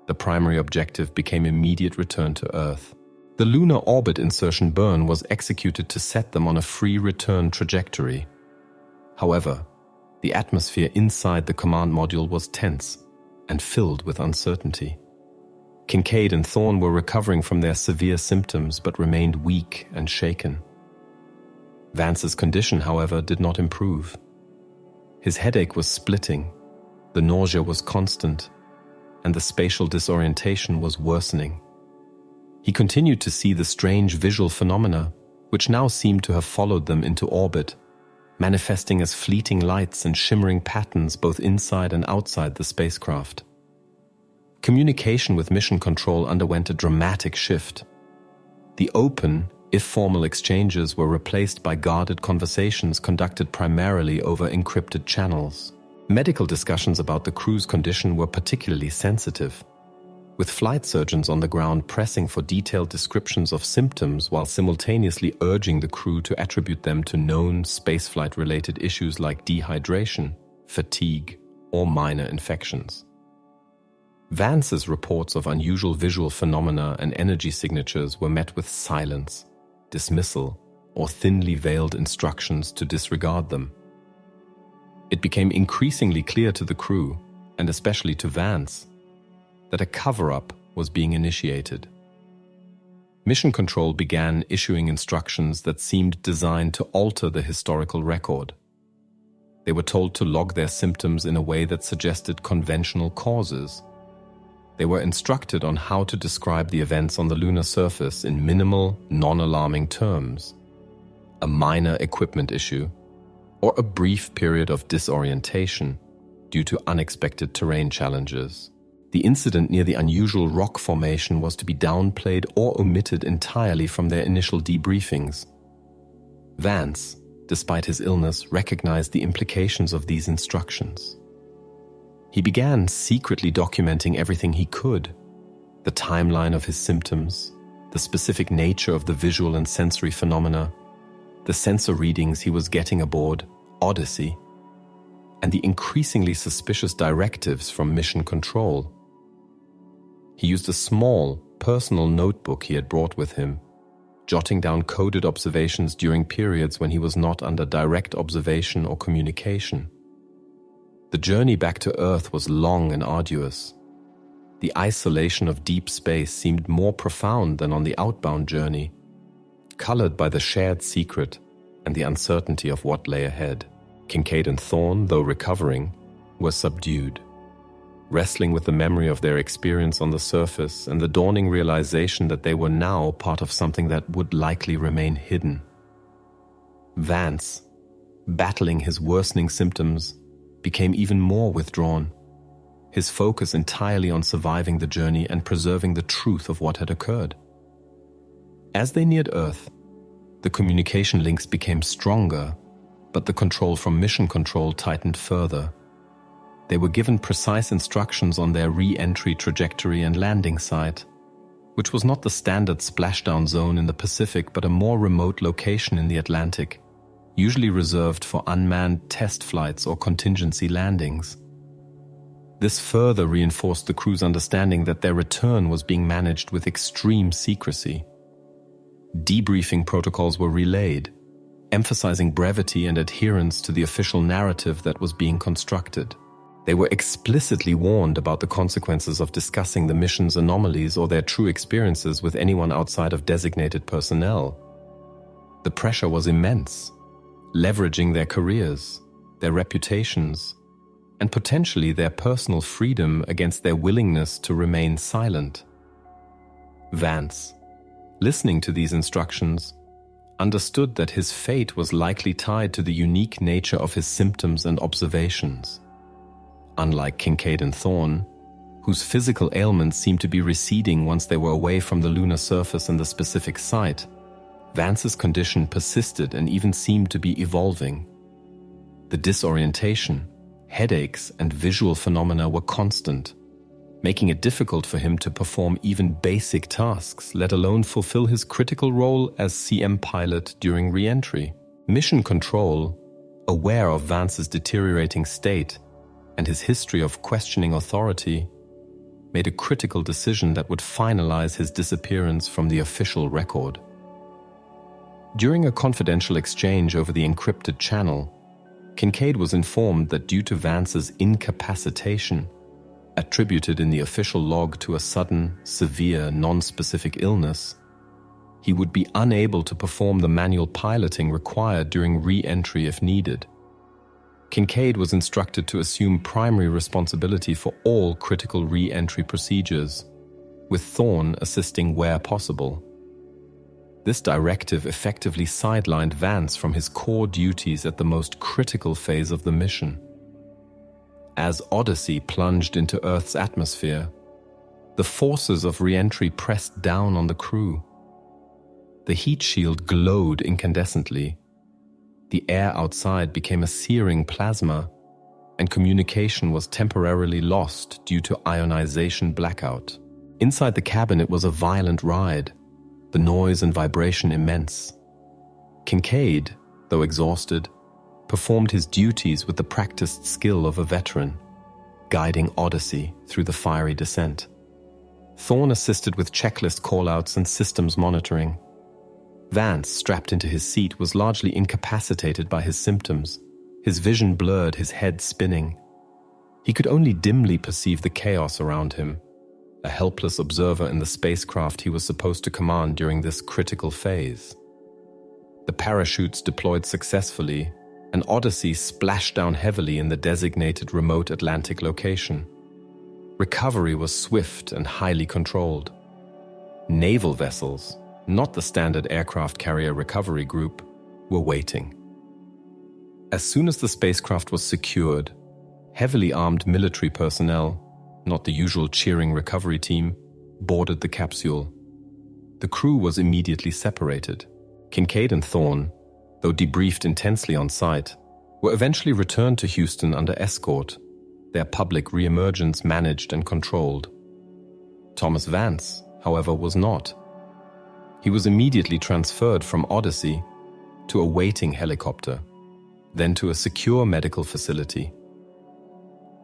the primary objective became immediate return to Earth. The lunar orbit insertion burn was executed to set them on a free return trajectory. However, the atmosphere inside the command module was tense and filled with uncertainty. Kincaid and Thorne were recovering from their severe symptoms but remained weak and shaken. Vance's condition, however, did not improve. His headache was splitting, the nausea was constant, and the spatial disorientation was worsening. He continued to see the strange visual phenomena, which now seemed to have followed them into orbit, manifesting as fleeting lights and shimmering patterns both inside and outside the spacecraft. Communication with Mission Control underwent a dramatic shift. The open, if formal exchanges were replaced by guarded conversations conducted primarily over encrypted channels. Medical discussions about the crew's condition were particularly sensitive, with flight surgeons on the ground pressing for detailed descriptions of symptoms while simultaneously urging the crew to attribute them to known spaceflight-related issues like dehydration, fatigue, or minor infections. Vance's reports of unusual visual phenomena and energy signatures were met with silence, dismissal, or thinly veiled instructions to disregard them. It became increasingly clear to the crew, and especially to Vance, that a cover-up was being initiated. Mission Control began issuing instructions that seemed designed to alter the historical record. They were told to log their symptoms in a way that suggested conventional causes. They were instructed on how to describe the events on the lunar surface in minimal, non-alarming terms. A minor equipment issue, or a brief period of disorientation due to unexpected terrain challenges. The incident near the unusual rock formation was to be downplayed or omitted entirely from their initial debriefings. Vance, despite his illness, recognized the implications of these instructions. He began secretly documenting everything he could: the timeline of his symptoms, the specific nature of the visual and sensory phenomena, the sensor readings he was getting aboard Odyssey, and the increasingly suspicious directives from Mission Control. He used a small, personal notebook he had brought with him, jotting down coded observations during periods when he was not under direct observation or communication. The journey back to Earth was long and arduous. The isolation of deep space seemed more profound than on the outbound journey, colored by the shared secret and the uncertainty of what lay ahead. Kincaid and Thorne, though recovering, were subdued, wrestling with the memory of their experience on the surface and the dawning realization that they were now part of something that would likely remain hidden. Vance, battling his worsening symptoms, became even more withdrawn, his focus entirely on surviving the journey and preserving the truth of what had occurred. As they neared Earth, the communication links became stronger, but the control from Mission Control tightened further. They were given precise instructions on their re-entry trajectory and landing site, which was not the standard splashdown zone in the Pacific but a more remote location in the Atlantic, usually reserved for unmanned test flights or contingency landings. This further reinforced the crew's understanding that their return was being managed with extreme secrecy. Debriefing protocols were relayed, emphasizing brevity and adherence to the official narrative that was being constructed. They were explicitly warned about the consequences of discussing the mission's anomalies or their true experiences with anyone outside of designated personnel. The pressure was immense, leveraging their careers, their reputations, and potentially their personal freedom against their willingness to remain silent. Vance, listening to these instructions, understood that his fate was likely tied to the unique nature of his symptoms and observations. Unlike Kincaid and Thorne, whose physical ailments seemed to be receding once they were away from the lunar surface and the specific site, Vance's condition persisted and even seemed to be evolving. The disorientation, headaches, and visual phenomena were constant, making it difficult for him to perform even basic tasks, let alone fulfill his critical role as CM pilot during re-entry. Mission Control, aware of Vance's deteriorating state and his history of questioning authority, made a critical decision that would finalize his disappearance from the official record. During a confidential exchange over the encrypted channel, Kincaid was informed that due to Vance's incapacitation, attributed in the official log to a sudden, severe, non-specific illness, he would be unable to perform the manual piloting required during re-entry if needed. Kincaid was instructed to assume primary responsibility for all critical re-entry procedures, with Thorne assisting where possible. This directive effectively sidelined Vance from his core duties at the most critical phase of the mission. As Odyssey plunged into Earth's atmosphere, the forces of re-entry pressed down on the crew. The heat shield glowed incandescently. The air outside became a searing plasma, and communication was temporarily lost due to ionization blackout. Inside the cabin, it was a violent ride, the noise and vibration immense. Kincaid, though exhausted, performed his duties with the practiced skill of a veteran, guiding Odyssey through the fiery descent. Thorne assisted with checklist callouts and systems monitoring. Vance, strapped into his seat, was largely incapacitated by his symptoms, his vision blurred, his head spinning. He could only dimly perceive the chaos around him, a helpless observer in the spacecraft he was supposed to command during this critical phase. The parachutes deployed successfully, and Odyssey splashed down heavily in the designated remote Atlantic location. Recovery was swift and highly controlled. Naval vessels, not the standard aircraft carrier recovery group, were waiting. As soon as the spacecraft was secured, heavily armed military personnel, not the usual cheering recovery team, boarded the capsule. The crew was immediately separated. Kincaid and Thorne, though debriefed intensely on site, were eventually returned to Houston under escort, their public re-emergence managed and controlled. Thomas Vance, however, was not. He was immediately transferred from Odyssey to a waiting helicopter, then to a secure medical facility.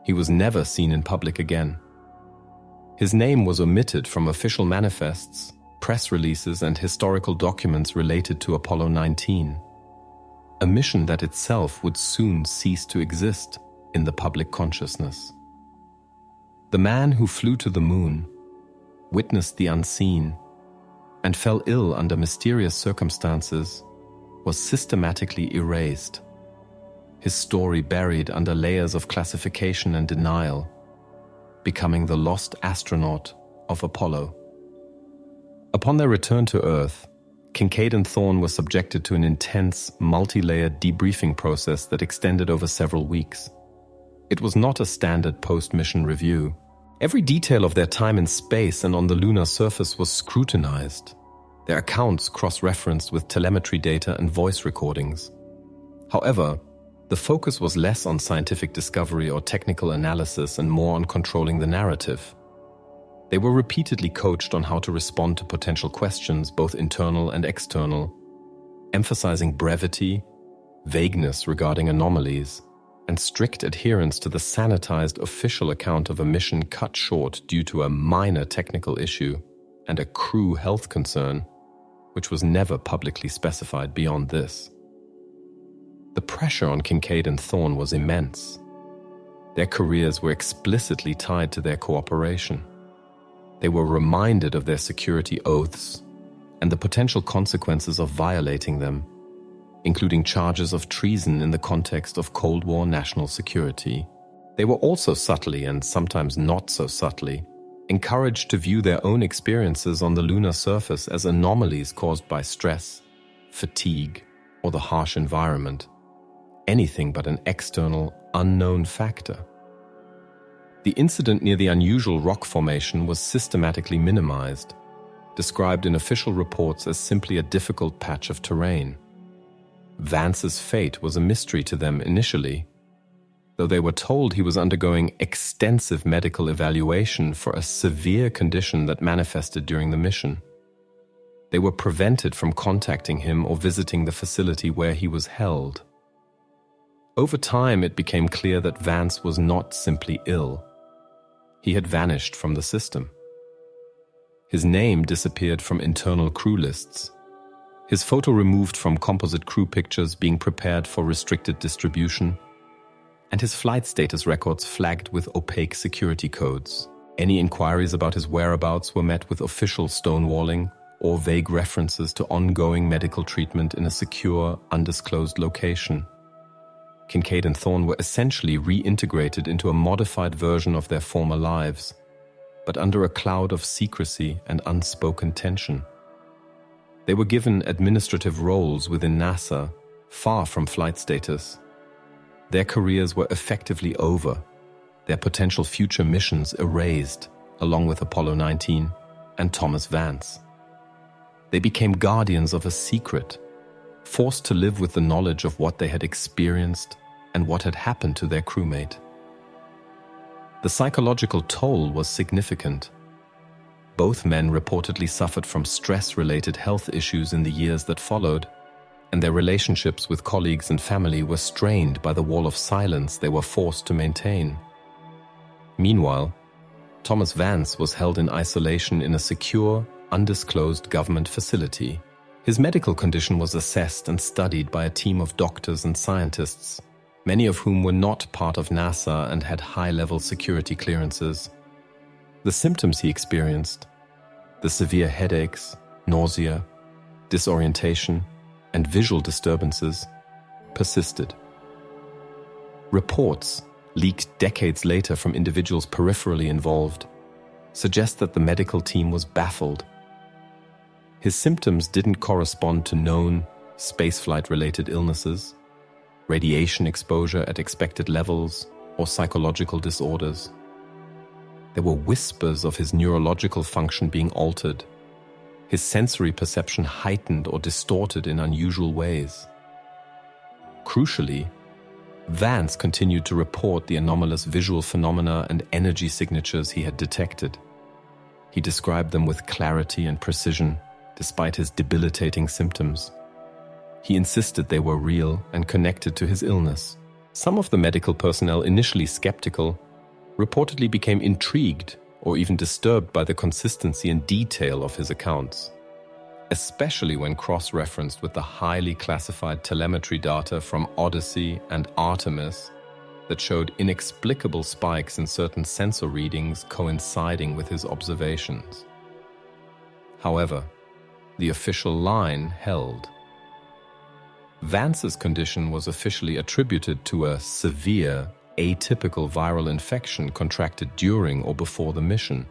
He was never seen in public again. His name was omitted from official manifests, press releases, and historical documents related to Apollo 19, a mission that itself would soon cease to exist in the public consciousness. The man who flew to the moon, witnessed the unseen, and fell ill under mysterious circumstances, was systematically erased, his story buried under layers of classification and denial, becoming the lost astronaut of Apollo. Upon their return to Earth, Kincaid and Thorne were subjected to an intense, multi-layered debriefing process that extended over several weeks. It was not a standard post-mission review. Every detail of their time in space and on the lunar surface was scrutinized, their accounts cross-referenced with telemetry data and voice recordings. However, the focus was less on scientific discovery or technical analysis and more on controlling the narrative. They were repeatedly coached on how to respond to potential questions, both internal and external, emphasizing brevity, vagueness regarding anomalies, and strict adherence to the sanitized official account of a mission cut short due to a minor technical issue and a crew health concern, which was never publicly specified beyond this. The pressure on Kincaid and Thorne was immense. Their careers were explicitly tied to their cooperation. They were reminded of their security oaths and the potential consequences of violating them, including charges of treason in the context of Cold War national security. They were also subtly, and sometimes not so subtly, encouraged to view their own experiences on the lunar surface as anomalies caused by stress, fatigue, or the harsh environment, anything but an external, unknown factor. The incident near the unusual rock formation was systematically minimized, described in official reports as simply a difficult patch of terrain. Vance's fate was a mystery to them initially, though they were told he was undergoing extensive medical evaluation for a severe condition that manifested during the mission. They were prevented from contacting him or visiting the facility where he was held. Over time, it became clear that Vance was not simply ill. He had vanished from the system. His name disappeared from internal crew lists, his photo removed from composite crew pictures being prepared for restricted distribution, and his flight status records flagged with opaque security codes. Any inquiries about his whereabouts were met with official stonewalling or vague references to ongoing medical treatment in a secure, undisclosed location. Kincaid and Thorne were essentially reintegrated into a modified version of their former lives, but under a cloud of secrecy and unspoken tension. They were given administrative roles within NASA, far from flight status. Their careers were effectively over, their potential future missions erased, along with Apollo 19 and Thomas Vance. They became guardians of a secret, forced to live with the knowledge of what they had experienced and what had happened to their crewmate. The psychological toll was significant. Both men reportedly suffered from stress-related health issues in the years that followed, and their relationships with colleagues and family were strained by the wall of silence they were forced to maintain. Meanwhile, Thomas Vance was held in isolation in a secure, undisclosed government facility, His medical condition was assessed and studied by a team of doctors and scientists, many of whom were not part of NASA and had high-level security clearances. The symptoms he experienced, the severe headaches, nausea, disorientation, and visual disturbances, persisted. Reports, leaked decades later from individuals peripherally involved, suggest that the medical team was baffled. His symptoms didn't correspond to known spaceflight-related illnesses, radiation exposure at expected levels, or psychological disorders. There were whispers of his neurological function being altered, his sensory perception heightened or distorted in unusual ways. Crucially, Vance continued to report the anomalous visual phenomena and energy signatures he had detected. He described them with clarity and precision, despite his debilitating symptoms. He insisted they were real and connected to his illness. Some of the medical personnel, initially skeptical, reportedly became intrigued or even disturbed by the consistency and detail of his accounts, especially when cross-referenced with the highly classified telemetry data from Odyssey and Artemis that showed inexplicable spikes in certain sensor readings coinciding with his observations. However, the official line held. Vance's condition was officially attributed to a severe, atypical viral infection contracted during or before the mission,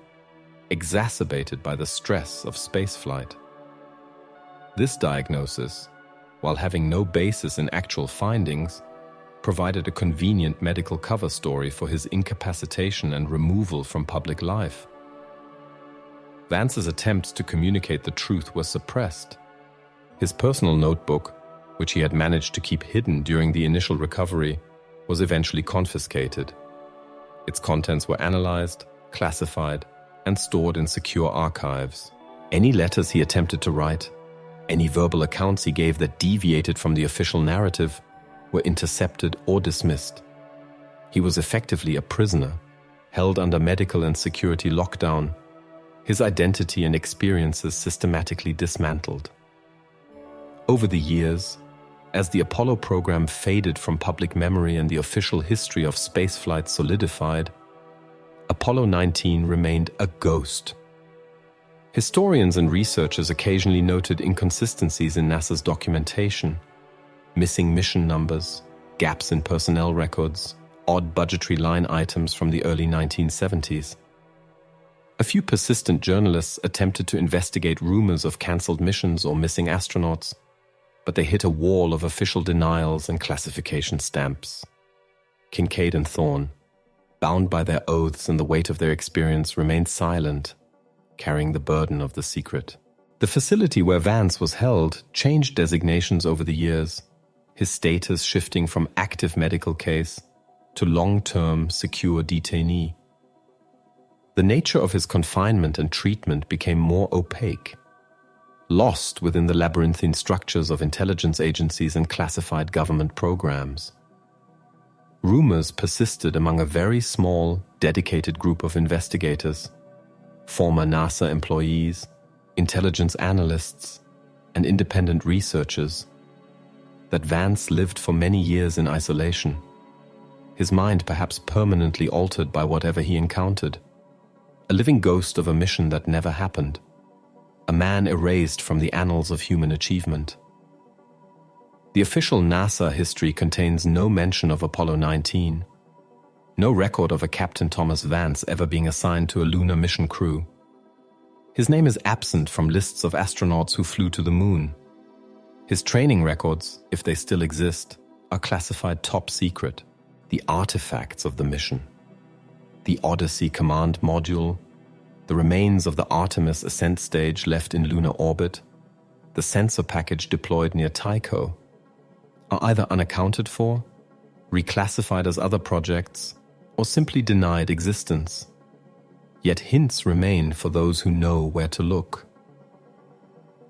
exacerbated by the stress of spaceflight. This diagnosis, while having no basis in actual findings, provided a convenient medical cover story for his incapacitation and removal from public life. Vance's attempts to communicate the truth were suppressed. His personal notebook, which he had managed to keep hidden during the initial recovery, was eventually confiscated. Its contents were analyzed, classified, and stored in secure archives. Any letters he attempted to write, any verbal accounts he gave that deviated from the official narrative, were intercepted or dismissed. He was effectively a prisoner, held under medical and security lockdown, his identity and experiences systematically dismantled. Over the years, as the Apollo program faded from public memory and the official history of spaceflight solidified, Apollo 19 remained a ghost. Historians and researchers occasionally noted inconsistencies in NASA's documentation, missing mission numbers, gaps in personnel records, odd budgetary line items from the early 1970s. A few persistent journalists attempted to investigate rumors of cancelled missions or missing astronauts, but they hit a wall of official denials and classification stamps. Kincaid and Thorne, bound by their oaths and the weight of their experience, remained silent, carrying the burden of the secret. The facility where Vance was held changed designations over the years, his status shifting from active medical case to long-term secure detainee. The nature of his confinement and treatment became more opaque, lost within the labyrinthine structures of intelligence agencies and classified government programs. Rumors persisted among a very small, dedicated group of investigators, former NASA employees, intelligence analysts, and independent researchers, that Vance lived for many years in isolation, his mind perhaps permanently altered by whatever he encountered, a living ghost of a mission that never happened, a man erased from the annals of human achievement. The official NASA history contains no mention of Apollo 19, no record of a Captain Thomas Vance ever being assigned to a lunar mission crew. His name is absent from lists of astronauts who flew to the moon. His training records, if they still exist, are classified top secret. The artifacts of the mission, the Odyssey command module, the remains of the Artemis ascent stage left in lunar orbit, the sensor package deployed near Tycho, are either unaccounted for, reclassified as other projects, or simply denied existence. Yet hints remain for those who know where to look.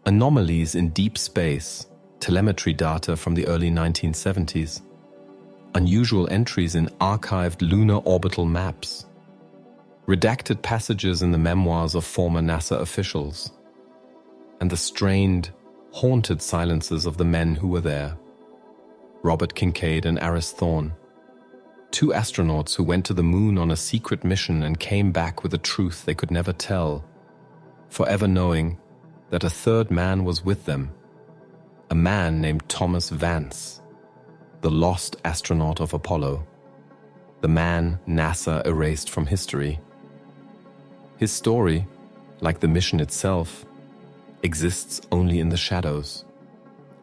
Anomalies in deep space, telemetry data from the early 1970s, unusual entries in archived lunar orbital maps, redacted passages in the memoirs of former NASA officials, and the strained, haunted silences of the men who were there. Robert Kincaid and Aris Thorne, two astronauts who went to the moon on a secret mission and came back with a truth they could never tell, forever knowing that a third man was with them, a man named Thomas Vance, the lost astronaut of Apollo, the man NASA erased from history. His story, like the mission itself, exists only in the shadows,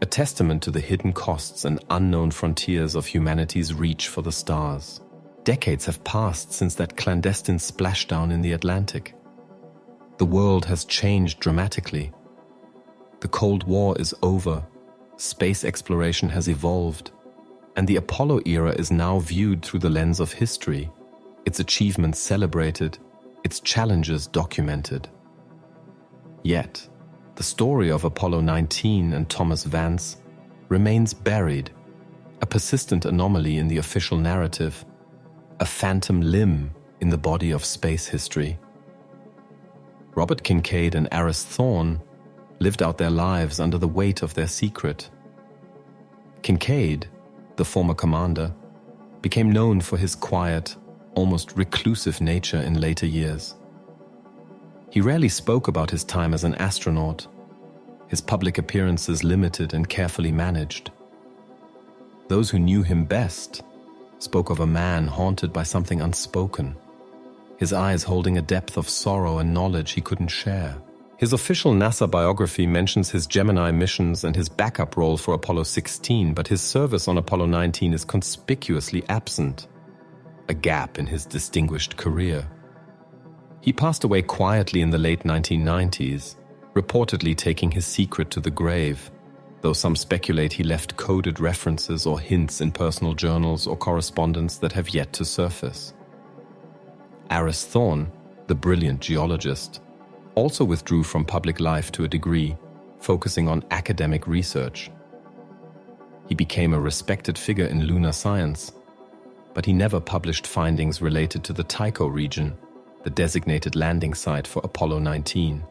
a testament to the hidden costs and unknown frontiers of humanity's reach for the stars. Decades have passed since that clandestine splashdown in the Atlantic. The world has changed dramatically. The Cold War is over, space exploration has evolved, and the Apollo era is now viewed through the lens of history, its achievements celebrated, its challenges documented. Yet, the story of Apollo 19 and Thomas Vance remains buried, a persistent anomaly in the official narrative, a phantom limb in the body of space history. Robert Kincaid and Aris Thorne lived out their lives under the weight of their secret. Kincaid, the former commander, became known for his quiet, almost reclusive nature in later years. He rarely spoke about his time as an astronaut, his public appearances limited and carefully managed. Those who knew him best spoke of a man haunted by something unspoken, his eyes holding a depth of sorrow and knowledge he couldn't share. His official NASA biography mentions his Gemini missions and his backup role for Apollo 16, but his service on Apollo 19 is conspicuously absent, a gap in his distinguished career. He passed away quietly in the late 1990s, reportedly taking his secret to the grave, though some speculate he left coded references or hints in personal journals or correspondence that have yet to surface. Aris Thorne, the brilliant geologist, also withdrew from public life to a degree, focusing on academic research. He became a respected figure in lunar science, but he never published findings related to the Tycho region, the designated landing site for Apollo 19.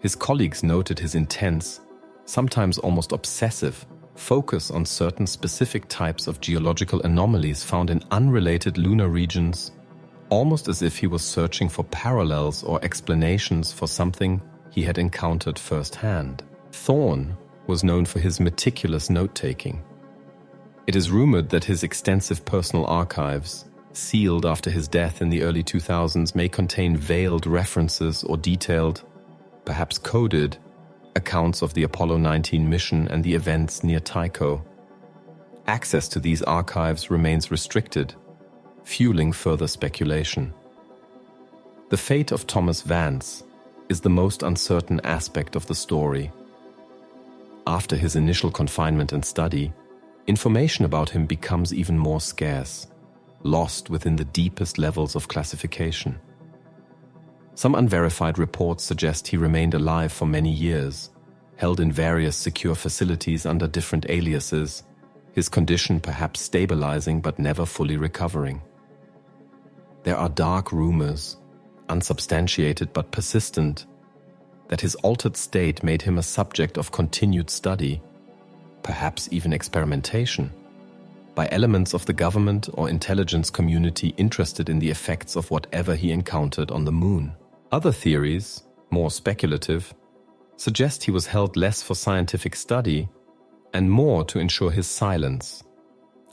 His colleagues noted his intense, sometimes almost obsessive, focus on certain specific types of geological anomalies found in unrelated lunar regions, almost as if he was searching for parallels or explanations for something he had encountered firsthand. Thorne was known for his meticulous note-taking. It is rumored that his extensive personal archives, sealed after his death in the early 2000s, may contain veiled references or detailed, perhaps coded, accounts of the Apollo 19 mission and the events near Tycho. Access to these archives remains restricted, fueling further speculation. The fate of Thomas Vance is the most uncertain aspect of the story. After his initial confinement and study, information about him becomes even more scarce, lost within the deepest levels of classification. Some unverified reports suggest he remained alive for many years, held in various secure facilities under different aliases, his condition perhaps stabilizing but never fully recovering. There are dark rumors, unsubstantiated but persistent, that his altered state made him a subject of continued study, perhaps even experimentation, by elements of the government or intelligence community interested in the effects of whatever he encountered on the moon. Other theories, more speculative, suggest he was held less for scientific study and more to ensure his silence,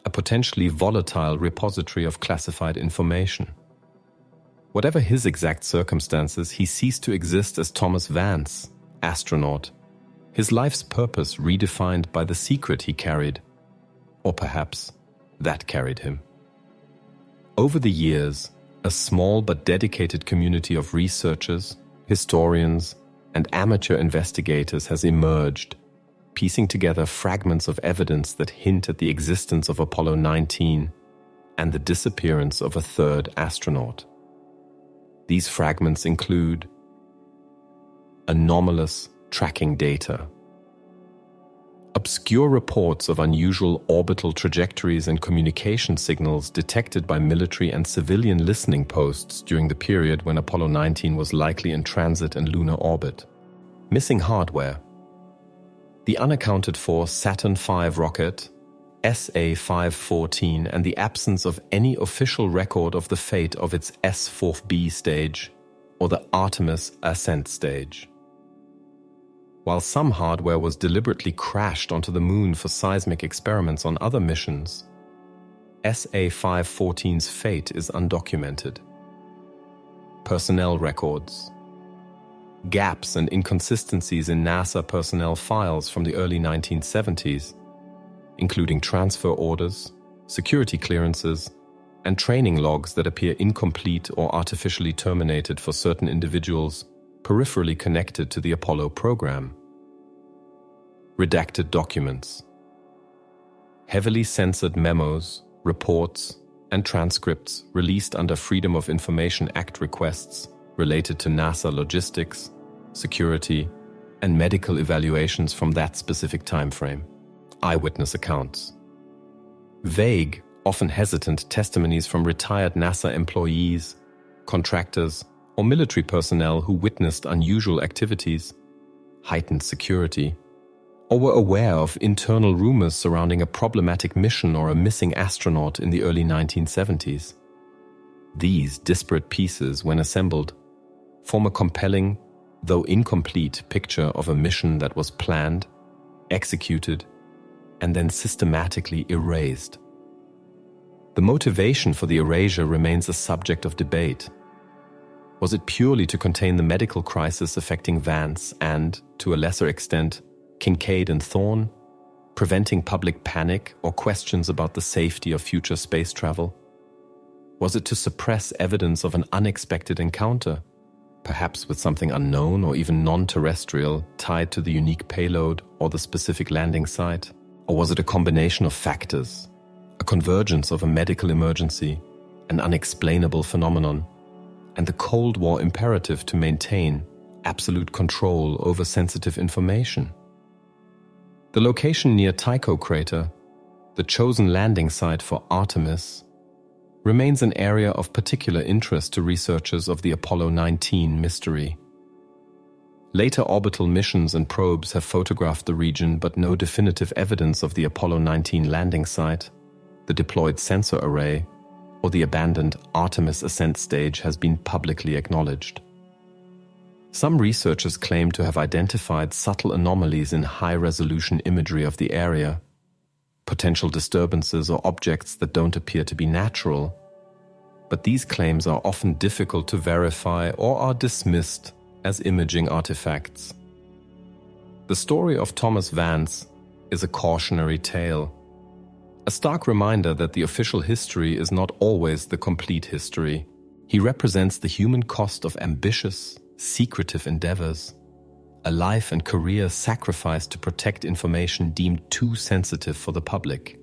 a potentially volatile repository of classified information. Whatever his exact circumstances, he ceased to exist as Thomas Vance, astronaut, his life's purpose redefined by the secret he carried, or perhaps that carried him. Over the years, a small but dedicated community of researchers, historians, and amateur investigators has emerged, piecing together fragments of evidence that hint at the existence of Apollo 19 and the disappearance of a third astronaut. These fragments include anomalous tracking data, obscure reports of unusual orbital trajectories and communication signals detected by military and civilian listening posts during the period when Apollo 19 was likely in transit and lunar orbit, missing hardware, The unaccounted for Saturn V rocket, SA-514, and the absence of any official record of the fate of its S-4B stage, or the Artemis ascent stage. While some hardware was deliberately crashed onto the moon for seismic experiments on other missions, SA-514's fate is undocumented. Personnel records. Gaps and inconsistencies in NASA personnel files from the early 1970s, including transfer orders, security clearances, and training logs that appear incomplete or artificially terminated for certain individuals peripherally connected to the Apollo program. Redacted documents. Heavily censored memos, reports, and transcripts released under Freedom of Information Act requests related to NASA logistics, security, and medical evaluations from that specific time frame. Eyewitness accounts. Vague, often hesitant testimonies from retired NASA employees, contractors, or military personnel who witnessed unusual activities, heightened security, or were aware of internal rumors surrounding a problematic mission or a missing astronaut in the early 1970s. These disparate pieces, when assembled, form a compelling, though incomplete, picture of a mission that was planned, executed, and then systematically erased. The motivation for the erasure remains a subject of debate. Was it purely to contain the medical crisis affecting Vance and, to a lesser extent, Kincaid and Thorne, preventing public panic or questions about the safety of future space travel? Was it to suppress evidence of an unexpected encounter, perhaps with something unknown or even non-terrestrial tied to the unique payload or the specific landing site? Or was it a combination of factors, a convergence of a medical emergency, an unexplainable phenomenon, and the Cold War imperative to maintain absolute control over sensitive information? The location near Tycho crater, the chosen landing site for Artemis, remains an area of particular interest to researchers of the Apollo 19 mystery. Later orbital missions and probes have photographed the region, but no definitive evidence of the Apollo 19 landing site, the deployed sensor array, or the abandoned Artemis ascent stage has been publicly acknowledged. Some researchers claim to have identified subtle anomalies in high-resolution imagery of the area, potential disturbances or objects that don't appear to be natural, but these claims are often difficult to verify or are dismissed as imaging artifacts. The story of Thomas Vance is a cautionary tale, a stark reminder that the official history is not always the complete history. He represents the human cost of ambitious, secretive endeavors, a life and career sacrificed to protect information deemed too sensitive for the public.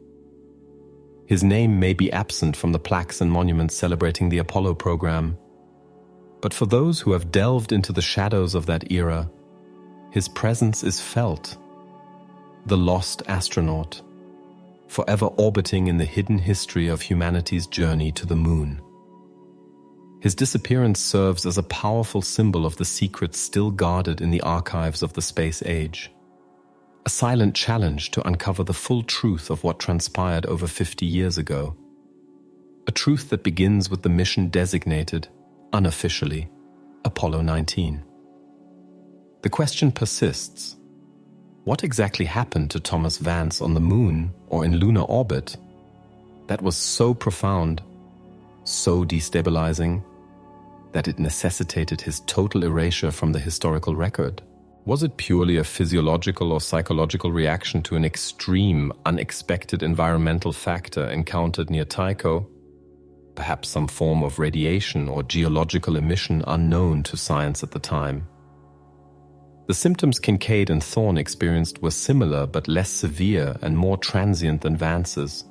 His name may be absent from the plaques and monuments celebrating the Apollo program, but for those who have delved into the shadows of that era, his presence is felt. The lost astronaut, forever orbiting in the hidden history of humanity's journey to the moon. His disappearance serves as a powerful symbol of the secrets still guarded in the archives of the space age, a silent challenge to uncover the full truth of what transpired over 50 years ago, a truth that begins with the mission designated, unofficially, Apollo 19. The question persists: what exactly happened to Thomas Vance on the moon or in lunar orbit that was so profound, so destabilizing, that it necessitated his total erasure from the historical record? Was it purely a physiological or psychological reaction to an extreme, unexpected environmental factor encountered near Tycho? Perhaps some form of radiation or geological emission unknown to science at the time. The symptoms Kincaid and Thorne experienced were similar but less severe and more transient than Vance's,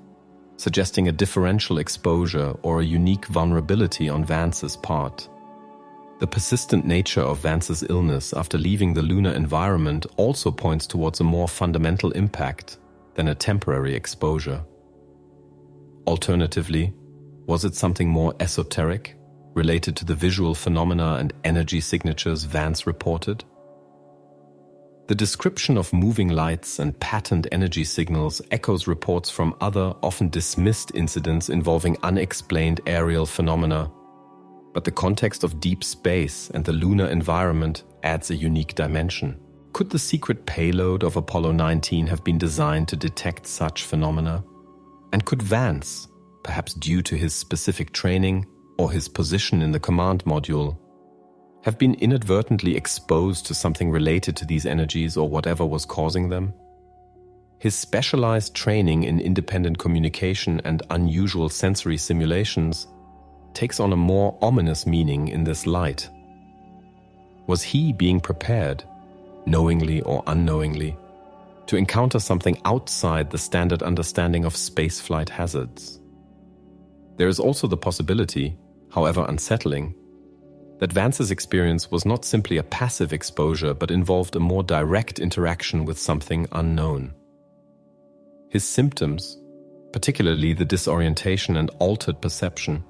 suggesting a differential exposure or a unique vulnerability on Vance's part. The persistent nature of Vance's illness after leaving the lunar environment also points towards a more fundamental impact than a temporary exposure. Alternatively, was it something more esoteric, related to the visual phenomena and energy signatures Vance reported? The description of moving lights and patterned energy signals echoes reports from other, often dismissed incidents involving unexplained aerial phenomena. But the context of deep space and the lunar environment adds a unique dimension. Could the secret payload of Apollo 19 have been designed to detect such phenomena? And could Vance, perhaps due to his specific training or his position in the command module, have been inadvertently exposed to something related to these energies or whatever was causing them? His specialized training in independent communication and unusual sensory simulations takes on a more ominous meaning in this light. Was he being prepared, knowingly or unknowingly, to encounter something outside the standard understanding of spaceflight hazards? There is also the possibility, however unsettling, that Vance's experience was not simply a passive exposure but involved a more direct interaction with something unknown. His symptoms, particularly the disorientation and altered perception,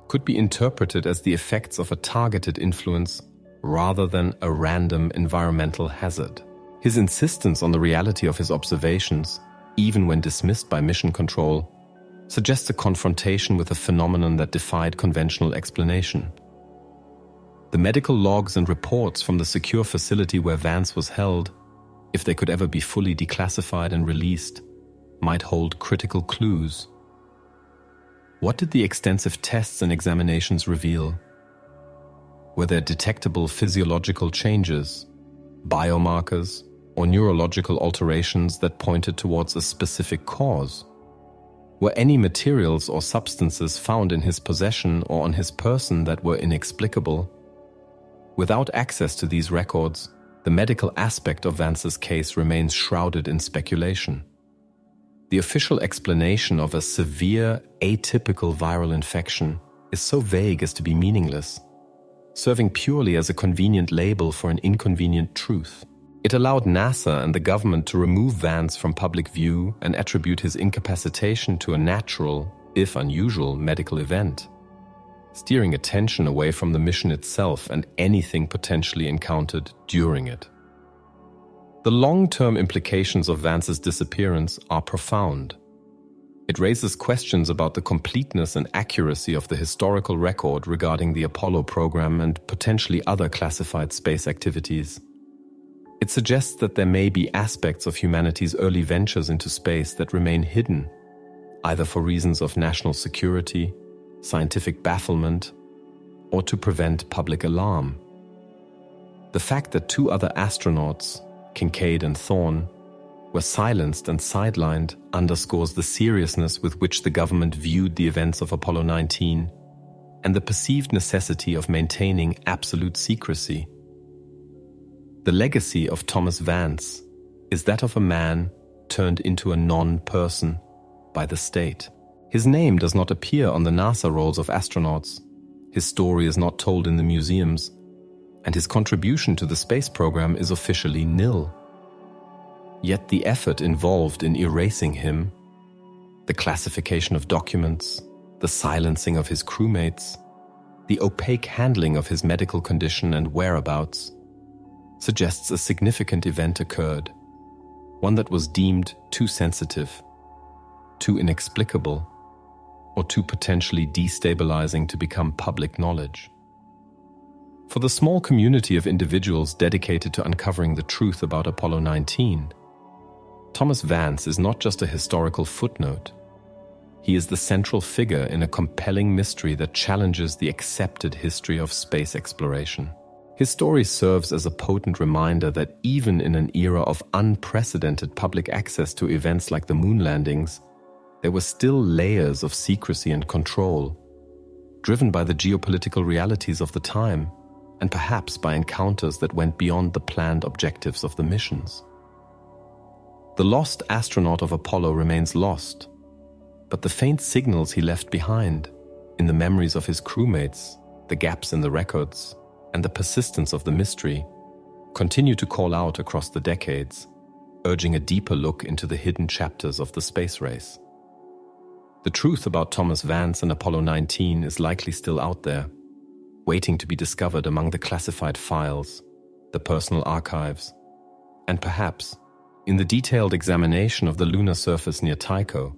could be interpreted as the effects of a targeted influence rather than a random environmental hazard. His insistence on the reality of his observations, even when dismissed by mission control, suggests a confrontation with a phenomenon that defied conventional explanation. The medical logs and reports from the secure facility where Vance was held, if they could ever be fully declassified and released, might hold critical clues. What did the extensive tests and examinations reveal? Were there detectable physiological changes, biomarkers, or neurological alterations that pointed towards a specific cause? Were any materials or substances found in his possession or on his person that were inexplicable? Without access to these records, the medical aspect of Vance's case remains shrouded in speculation. The official explanation of a severe, atypical viral infection is so vague as to be meaningless, serving purely as a convenient label for an inconvenient truth. It allowed NASA and the government to remove Vance from public view and attribute his incapacitation to a natural, if unusual, medical event, steering attention away from the mission itself and anything potentially encountered during it. The long-term implications of Vance's disappearance are profound. It raises questions about the completeness and accuracy of the historical record regarding the Apollo program and potentially other classified space activities. It suggests that there may be aspects of humanity's early ventures into space that remain hidden, either for reasons of national security, scientific bafflement, or to prevent public alarm. The fact that two other astronauts, Kincaid and Thorne, were silenced and sidelined underscores the seriousness with which the government viewed the events of Apollo 19 and the perceived necessity of maintaining absolute secrecy. The legacy of Thomas Vance is that of a man turned into a non-person by the state. His name does not appear on the NASA rolls of astronauts, his story is not told in the museums, and his contribution to the space program is officially nil. Yet the effort involved in erasing him, the classification of documents, the silencing of his crewmates, the opaque handling of his medical condition and whereabouts, suggests a significant event occurred, one that was deemed too sensitive, too inexplicable, or too potentially destabilizing to become public knowledge. For the small community of individuals dedicated to uncovering the truth about Apollo 19, Thomas Vance is not just a historical footnote. He is the central figure in a compelling mystery that challenges the accepted history of space exploration. His story serves as a potent reminder that even in an era of unprecedented public access to events like the moon landings, there were still layers of secrecy and control, driven by the geopolitical realities of the time, and perhaps by encounters that went beyond the planned objectives of the missions. The lost astronaut of Apollo remains lost, but the faint signals he left behind, in the memories of his crewmates, the gaps in the records, and the persistence of the mystery, continue to call out across the decades, urging a deeper look into the hidden chapters of the space race. The truth about Thomas Vance and Apollo 19 is likely still out there, waiting to be discovered among the classified files, the personal archives, And perhaps, in the detailed examination of the lunar surface near Tycho,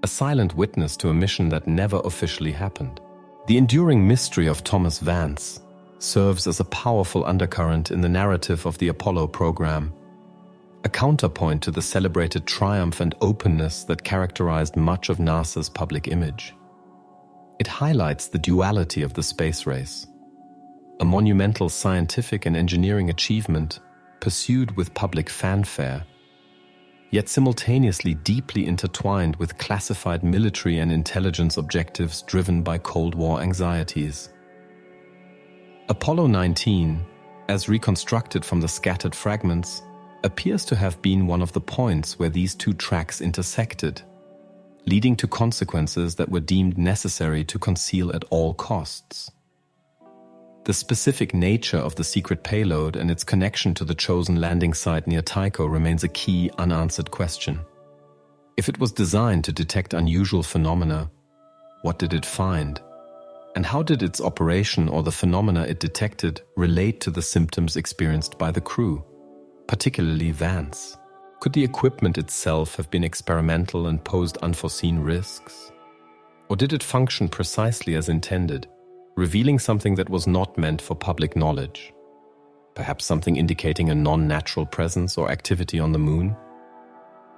a silent witness to a mission that never officially happened. The enduring mystery of Thomas Vance serves as a powerful undercurrent in the narrative of the Apollo program, a counterpoint to the celebrated triumph and openness that characterized much of NASA's public image. It highlights the duality of the space race, a monumental scientific and engineering achievement pursued with public fanfare, yet simultaneously deeply intertwined with classified military and intelligence objectives driven by Cold War anxieties. Apollo 19, as reconstructed from the scattered fragments, appears to have been one of the points where these two tracks intersected, leading to consequences that were deemed necessary to conceal at all costs. The specific nature of the secret payload and its connection to the chosen landing site near Tycho remains a key unanswered question. If it was designed to detect unusual phenomena, what did it find? And how did its operation or the phenomena it detected relate to the symptoms experienced by the crew, particularly Vance? Could the equipment itself have been experimental and posed unforeseen risks? Or did it function precisely as intended, revealing something that was not meant for public knowledge? Perhaps something indicating a non-natural presence or activity on the moon?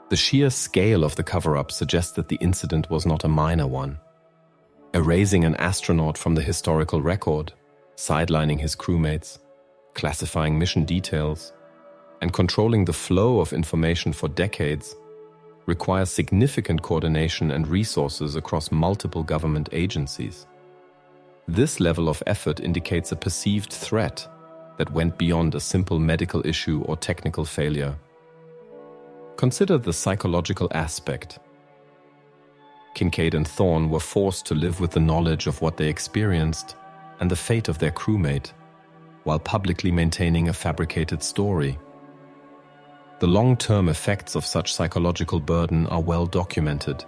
The sheer scale of the cover-up suggests that the incident was not a minor one. Erasing an astronaut from the historical record, sidelining his crewmates, classifying mission details, and controlling the flow of information for decades requires significant coordination and resources across multiple government agencies. This level of effort indicates a perceived threat that went beyond a simple medical issue or technical failure. Consider the psychological aspect. Kincaid and Thorne were forced to live with the knowledge of what they experienced and the fate of their crewmate, while publicly maintaining a fabricated story. The long-term effects of such psychological burden are well documented.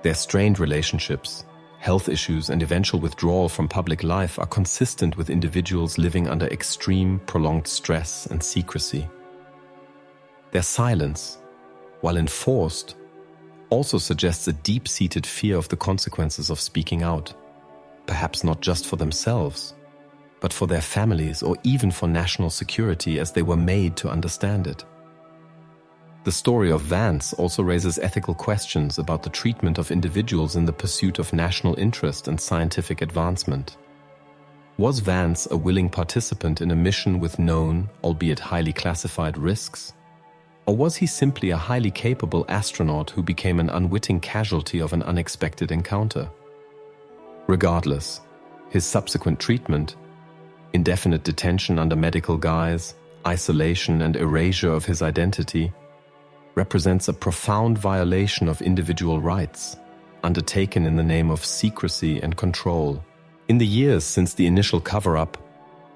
Their strained relationships, health issues, and eventual withdrawal from public life are consistent with individuals living under extreme, prolonged stress and secrecy. Their silence, while enforced, also suggests a deep-seated fear of the consequences of speaking out, perhaps not just for themselves, but for their families or even for national security as they were made to understand it. The story of Vance also raises ethical questions about the treatment of individuals in the pursuit of national interest and scientific advancement. Was Vance a willing participant in a mission with known, albeit highly classified, risks? Or was he simply a highly capable astronaut who became an unwitting casualty of an unexpected encounter? Regardless, his subsequent treatment, indefinite detention under medical guise, isolation and erasure of his identity, represents a profound violation of individual rights, undertaken in the name of secrecy and control. In the years since the initial cover-up,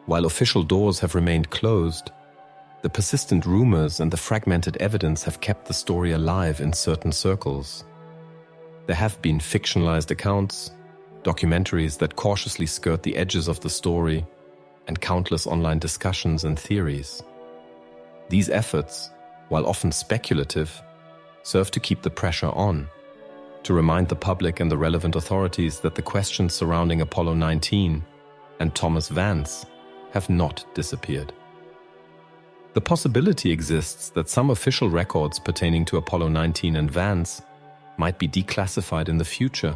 while official doors have remained closed, the persistent rumors and the fragmented evidence have kept the story alive in certain circles. There have been fictionalized accounts, documentaries that cautiously skirt the edges of the story, and countless online discussions and theories. These efforts, while often speculative, serve to keep the pressure on, to remind the public and the relevant authorities that the questions surrounding Apollo 19 and Thomas Vance have not disappeared. The possibility exists that some official records pertaining to Apollo 19 and Vance might be declassified in the future,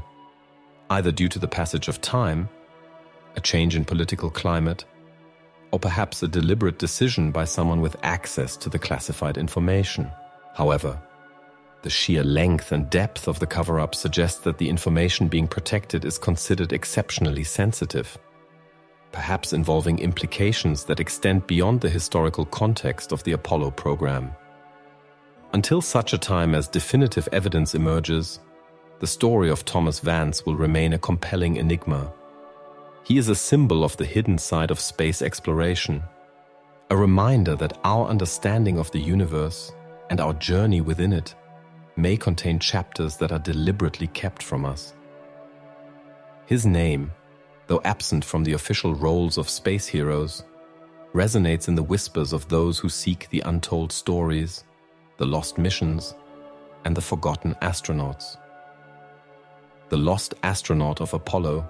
either due to the passage of time, a change in political climate, or perhaps a deliberate decision by someone with access to the classified information. However, the sheer length and depth of the cover-up suggests that the information being protected is considered exceptionally sensitive, perhaps involving implications that extend beyond the historical context of the Apollo program. Until such a time as definitive evidence emerges, the story of Thomas Vance will remain a compelling enigma. He is a symbol of the hidden side of space exploration, a reminder that our understanding of the universe and our journey within it may contain chapters that are deliberately kept from us. His name, though absent from the official rolls of space heroes, resonates in the whispers of those who seek the untold stories, the lost missions, and the forgotten astronauts. The lost astronaut of Apollo,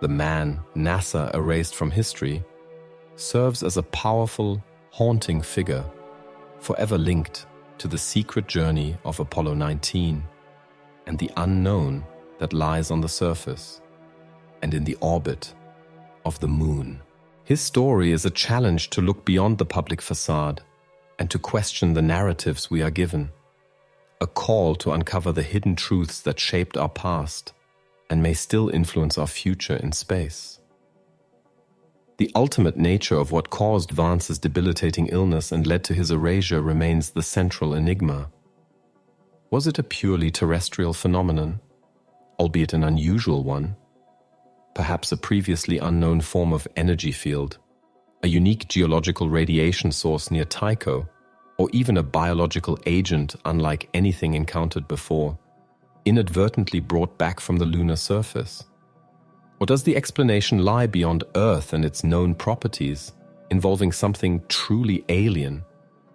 the man NASA erased from history, serves as a powerful, haunting figure, forever linked to the secret journey of Apollo 19 and the unknown that lies on the surface and in the orbit of the moon. His story is a challenge to look beyond the public facade and to question the narratives we are given, a call to uncover the hidden truths that shaped our past and may still influence our future in space. The ultimate nature of what caused Vance's debilitating illness and led to his erasure remains the central enigma. Was it a purely terrestrial phenomenon, albeit an unusual one? Perhaps a previously unknown form of energy field, a unique geological radiation source near Tycho, or even a biological agent unlike anything encountered before, inadvertently brought back from the lunar surface? Or does the explanation lie beyond Earth and its known properties, involving something truly alien,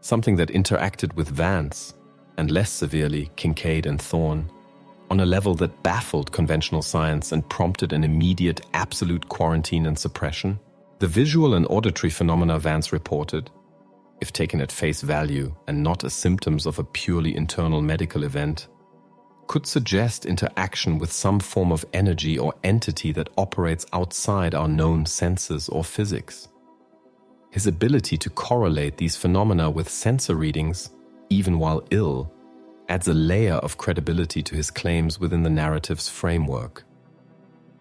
something that interacted with Vance, and less severely Kincaid and Thorne, on a level that baffled conventional science and prompted an immediate absolute quarantine and suppression? The visual and auditory phenomena Vance reported, if taken at face value and not as symptoms of a purely internal medical event, could suggest interaction with some form of energy or entity that operates outside our known senses or physics. His ability to correlate these phenomena with sensor readings, even while ill, adds a layer of credibility to his claims within the narrative's framework.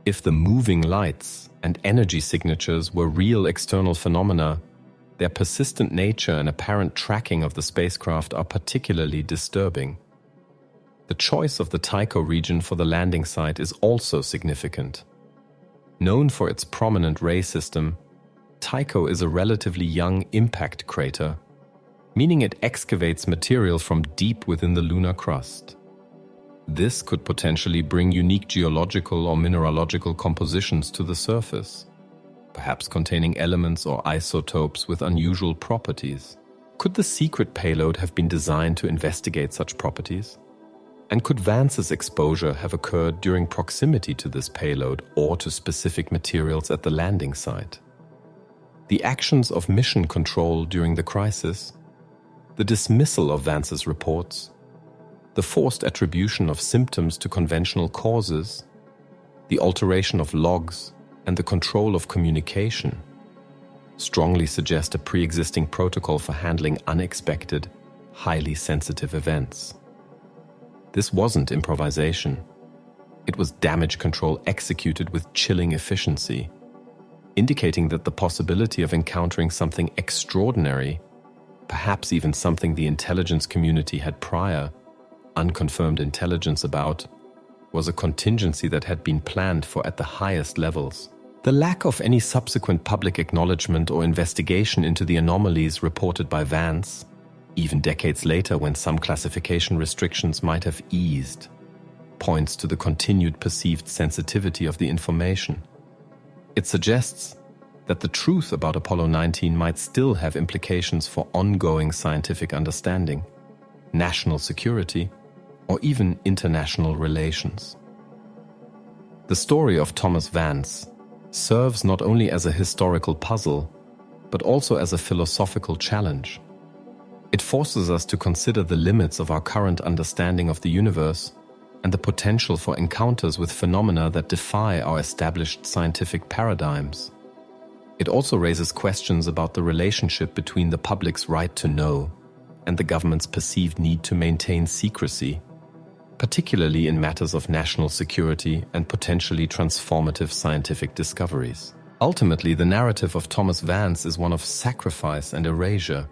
If the moving lights and energy signatures were real external phenomena, their persistent nature and apparent tracking of the spacecraft are particularly disturbing. The choice of the Tycho region for the landing site is also significant. Known for its prominent ray system, Tycho is a relatively young impact crater, meaning it excavates material from deep within the lunar crust. This could potentially bring unique geological or mineralogical compositions to the surface, perhaps containing elements or isotopes with unusual properties. Could the secret payload have been designed to investigate such properties? And could Vance's exposure have occurred during proximity to this payload or to specific materials at the landing site? The actions of mission control during the crisis, the dismissal of Vance's reports, the forced attribution of symptoms to conventional causes, the alteration of logs, and the control of communication strongly suggest a pre-existing protocol for handling unexpected, highly sensitive events. This wasn't improvisation. It was damage control executed with chilling efficiency, indicating that the possibility of encountering something extraordinary, perhaps even something the intelligence community had prior, unconfirmed intelligence about, was a contingency that had been planned for at the highest levels. The lack of any subsequent public acknowledgement or investigation into the anomalies reported by Vance, even decades later when some classification restrictions might have eased, points to the continued perceived sensitivity of the information. It suggests that the truth about Apollo 19 might still have implications for ongoing scientific understanding, national security, or even international relations. The story of Thomas Vance serves not only as a historical puzzle, but also as a philosophical challenge. It forces us to consider the limits of our current understanding of the universe and the potential for encounters with phenomena that defy our established scientific paradigms. It also raises questions about the relationship between the public's right to know and the government's perceived need to maintain secrecy, particularly in matters of national security and potentially transformative scientific discoveries. Ultimately, the narrative of Thomas Vance is one of sacrifice and erasure.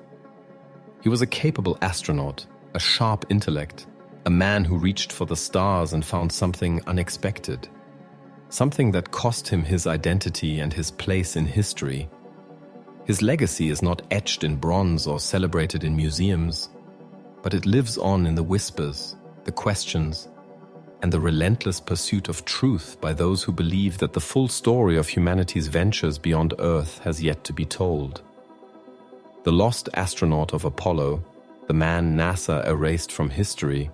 He was a capable astronaut, a sharp intellect, a man who reached for the stars and found something unexpected, something that cost him his identity and his place in history. His legacy is not etched in bronze or celebrated in museums, but it lives on in the whispers, the questions, and the relentless pursuit of truth by those who believe that the full story of humanity's ventures beyond Earth has yet to be told. The lost astronaut of Apollo, the man NASA erased from history,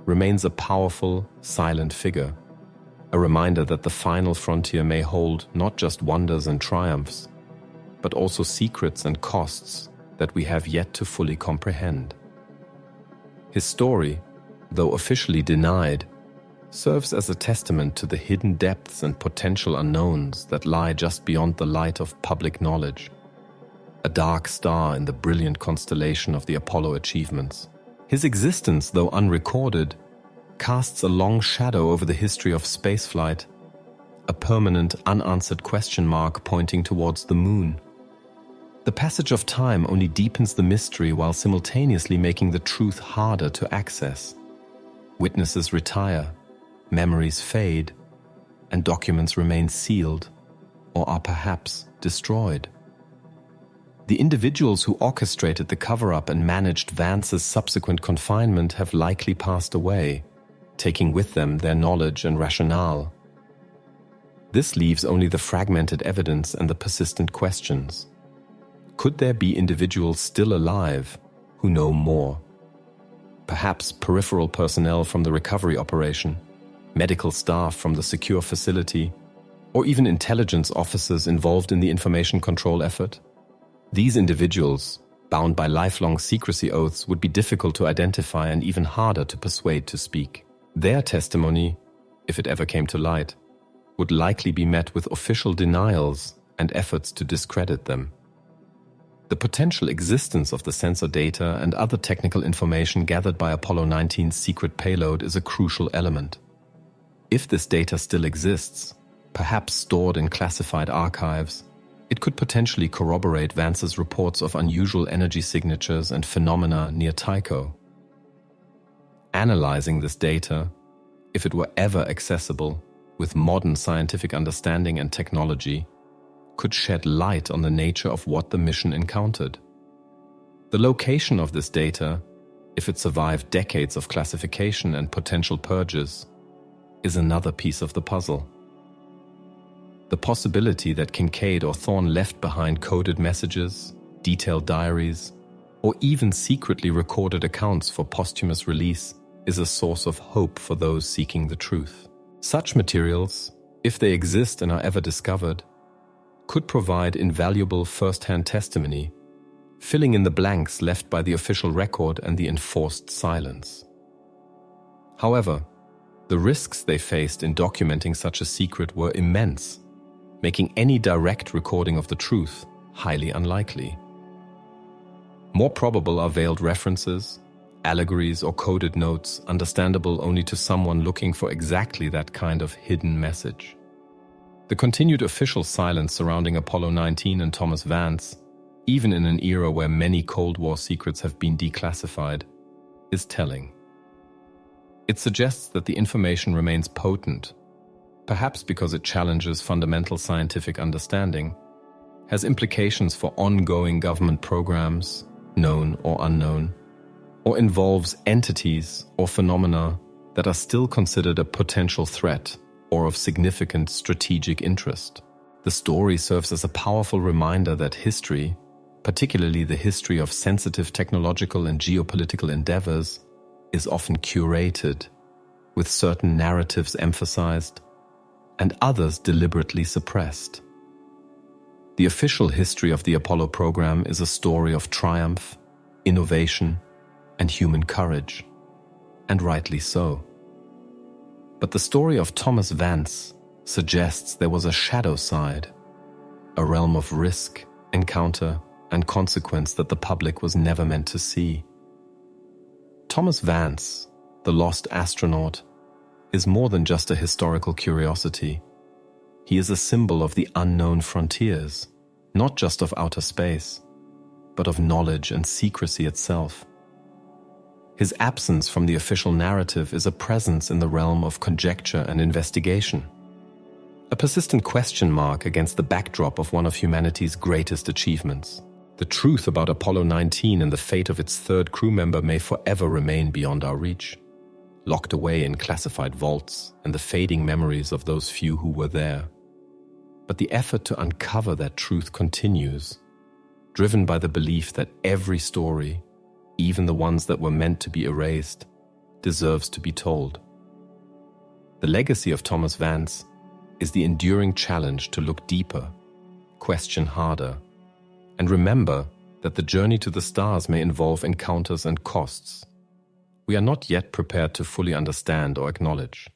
remains a powerful, silent figure, a reminder that the final frontier may hold not just wonders and triumphs, but also secrets and costs that we have yet to fully comprehend. His story, though officially denied, serves as a testament to the hidden depths and potential unknowns that lie just beyond the light of public knowledge, a dark star in the brilliant constellation of the Apollo achievements. His existence, though unrecorded, casts a long shadow over the history of spaceflight, a permanent unanswered question mark pointing towards the moon. The passage of time only deepens the mystery while simultaneously making the truth harder to access. Witnesses retire, memories fade, and documents remain sealed or are perhaps destroyed. The individuals who orchestrated the cover-up and managed Vance's subsequent confinement have likely passed away, taking with them their knowledge and rationale. This leaves only the fragmented evidence and the persistent questions. Could there be individuals still alive who know more? Perhaps peripheral personnel from the recovery operation, medical staff from the secure facility, or even intelligence officers involved in the information control effort? These individuals, bound by lifelong secrecy oaths, would be difficult to identify and even harder to persuade to speak. Their testimony, if it ever came to light, would likely be met with official denials and efforts to discredit them. The potential existence of the sensor data and other technical information gathered by Apollo 19's secret payload is a crucial element. If this data still exists, perhaps stored in classified archives, it could potentially corroborate Vance's reports of unusual energy signatures and phenomena near Tycho. Analyzing this data, if it were ever accessible, with modern scientific understanding and technology, could shed light on the nature of what the mission encountered. The location of this data, if it survived decades of classification and potential purges, is another piece of the puzzle. The possibility that Kincaid or Thorne left behind coded messages, detailed diaries, or even secretly recorded accounts for posthumous release is a source of hope for those seeking the truth. Such materials, if they exist and are ever discovered, could provide invaluable first-hand testimony, filling in the blanks left by the official record and the enforced silence. However, the risks they faced in documenting such a secret were immense, making any direct recording of the truth highly unlikely. More probable are veiled references, allegories, or coded notes understandable only to someone looking for exactly that kind of hidden message. The continued official silence surrounding Apollo 19 and Thomas Vance, even in an era where many Cold War secrets have been declassified, is telling. It suggests that the information remains potent, perhaps because it challenges fundamental scientific understanding, has implications for ongoing government programs, known or unknown, or involves entities or phenomena that are still considered a potential threat or of significant strategic interest. The story serves as a powerful reminder that history, particularly the history of sensitive technological and geopolitical endeavors, is often curated, with certain narratives emphasized and others deliberately suppressed. The official history of the Apollo program is a story of triumph, innovation, and human courage, and rightly so. But the story of Thomas Vance suggests there was a shadow side, a realm of risk, encounter, and consequence that the public was never meant to see. Thomas Vance, the lost astronaut, is more than just a historical curiosity. He is a symbol of the unknown frontiers, not just of outer space, but of knowledge and secrecy itself. His absence from the official narrative is a presence in the realm of conjecture and investigation, a persistent question mark against the backdrop of one of humanity's greatest achievements. The truth about Apollo 19 and the fate of its third crew member may forever remain beyond our reach, locked away in classified vaults and the fading memories of those few who were there. But the effort to uncover that truth continues, driven by the belief that every story, even the ones that were meant to be erased, deserves to be told. The legacy of Thomas Vance is the enduring challenge to look deeper, question harder, and remember that the journey to the stars may involve encounters and costs we are not yet prepared to fully understand or acknowledge.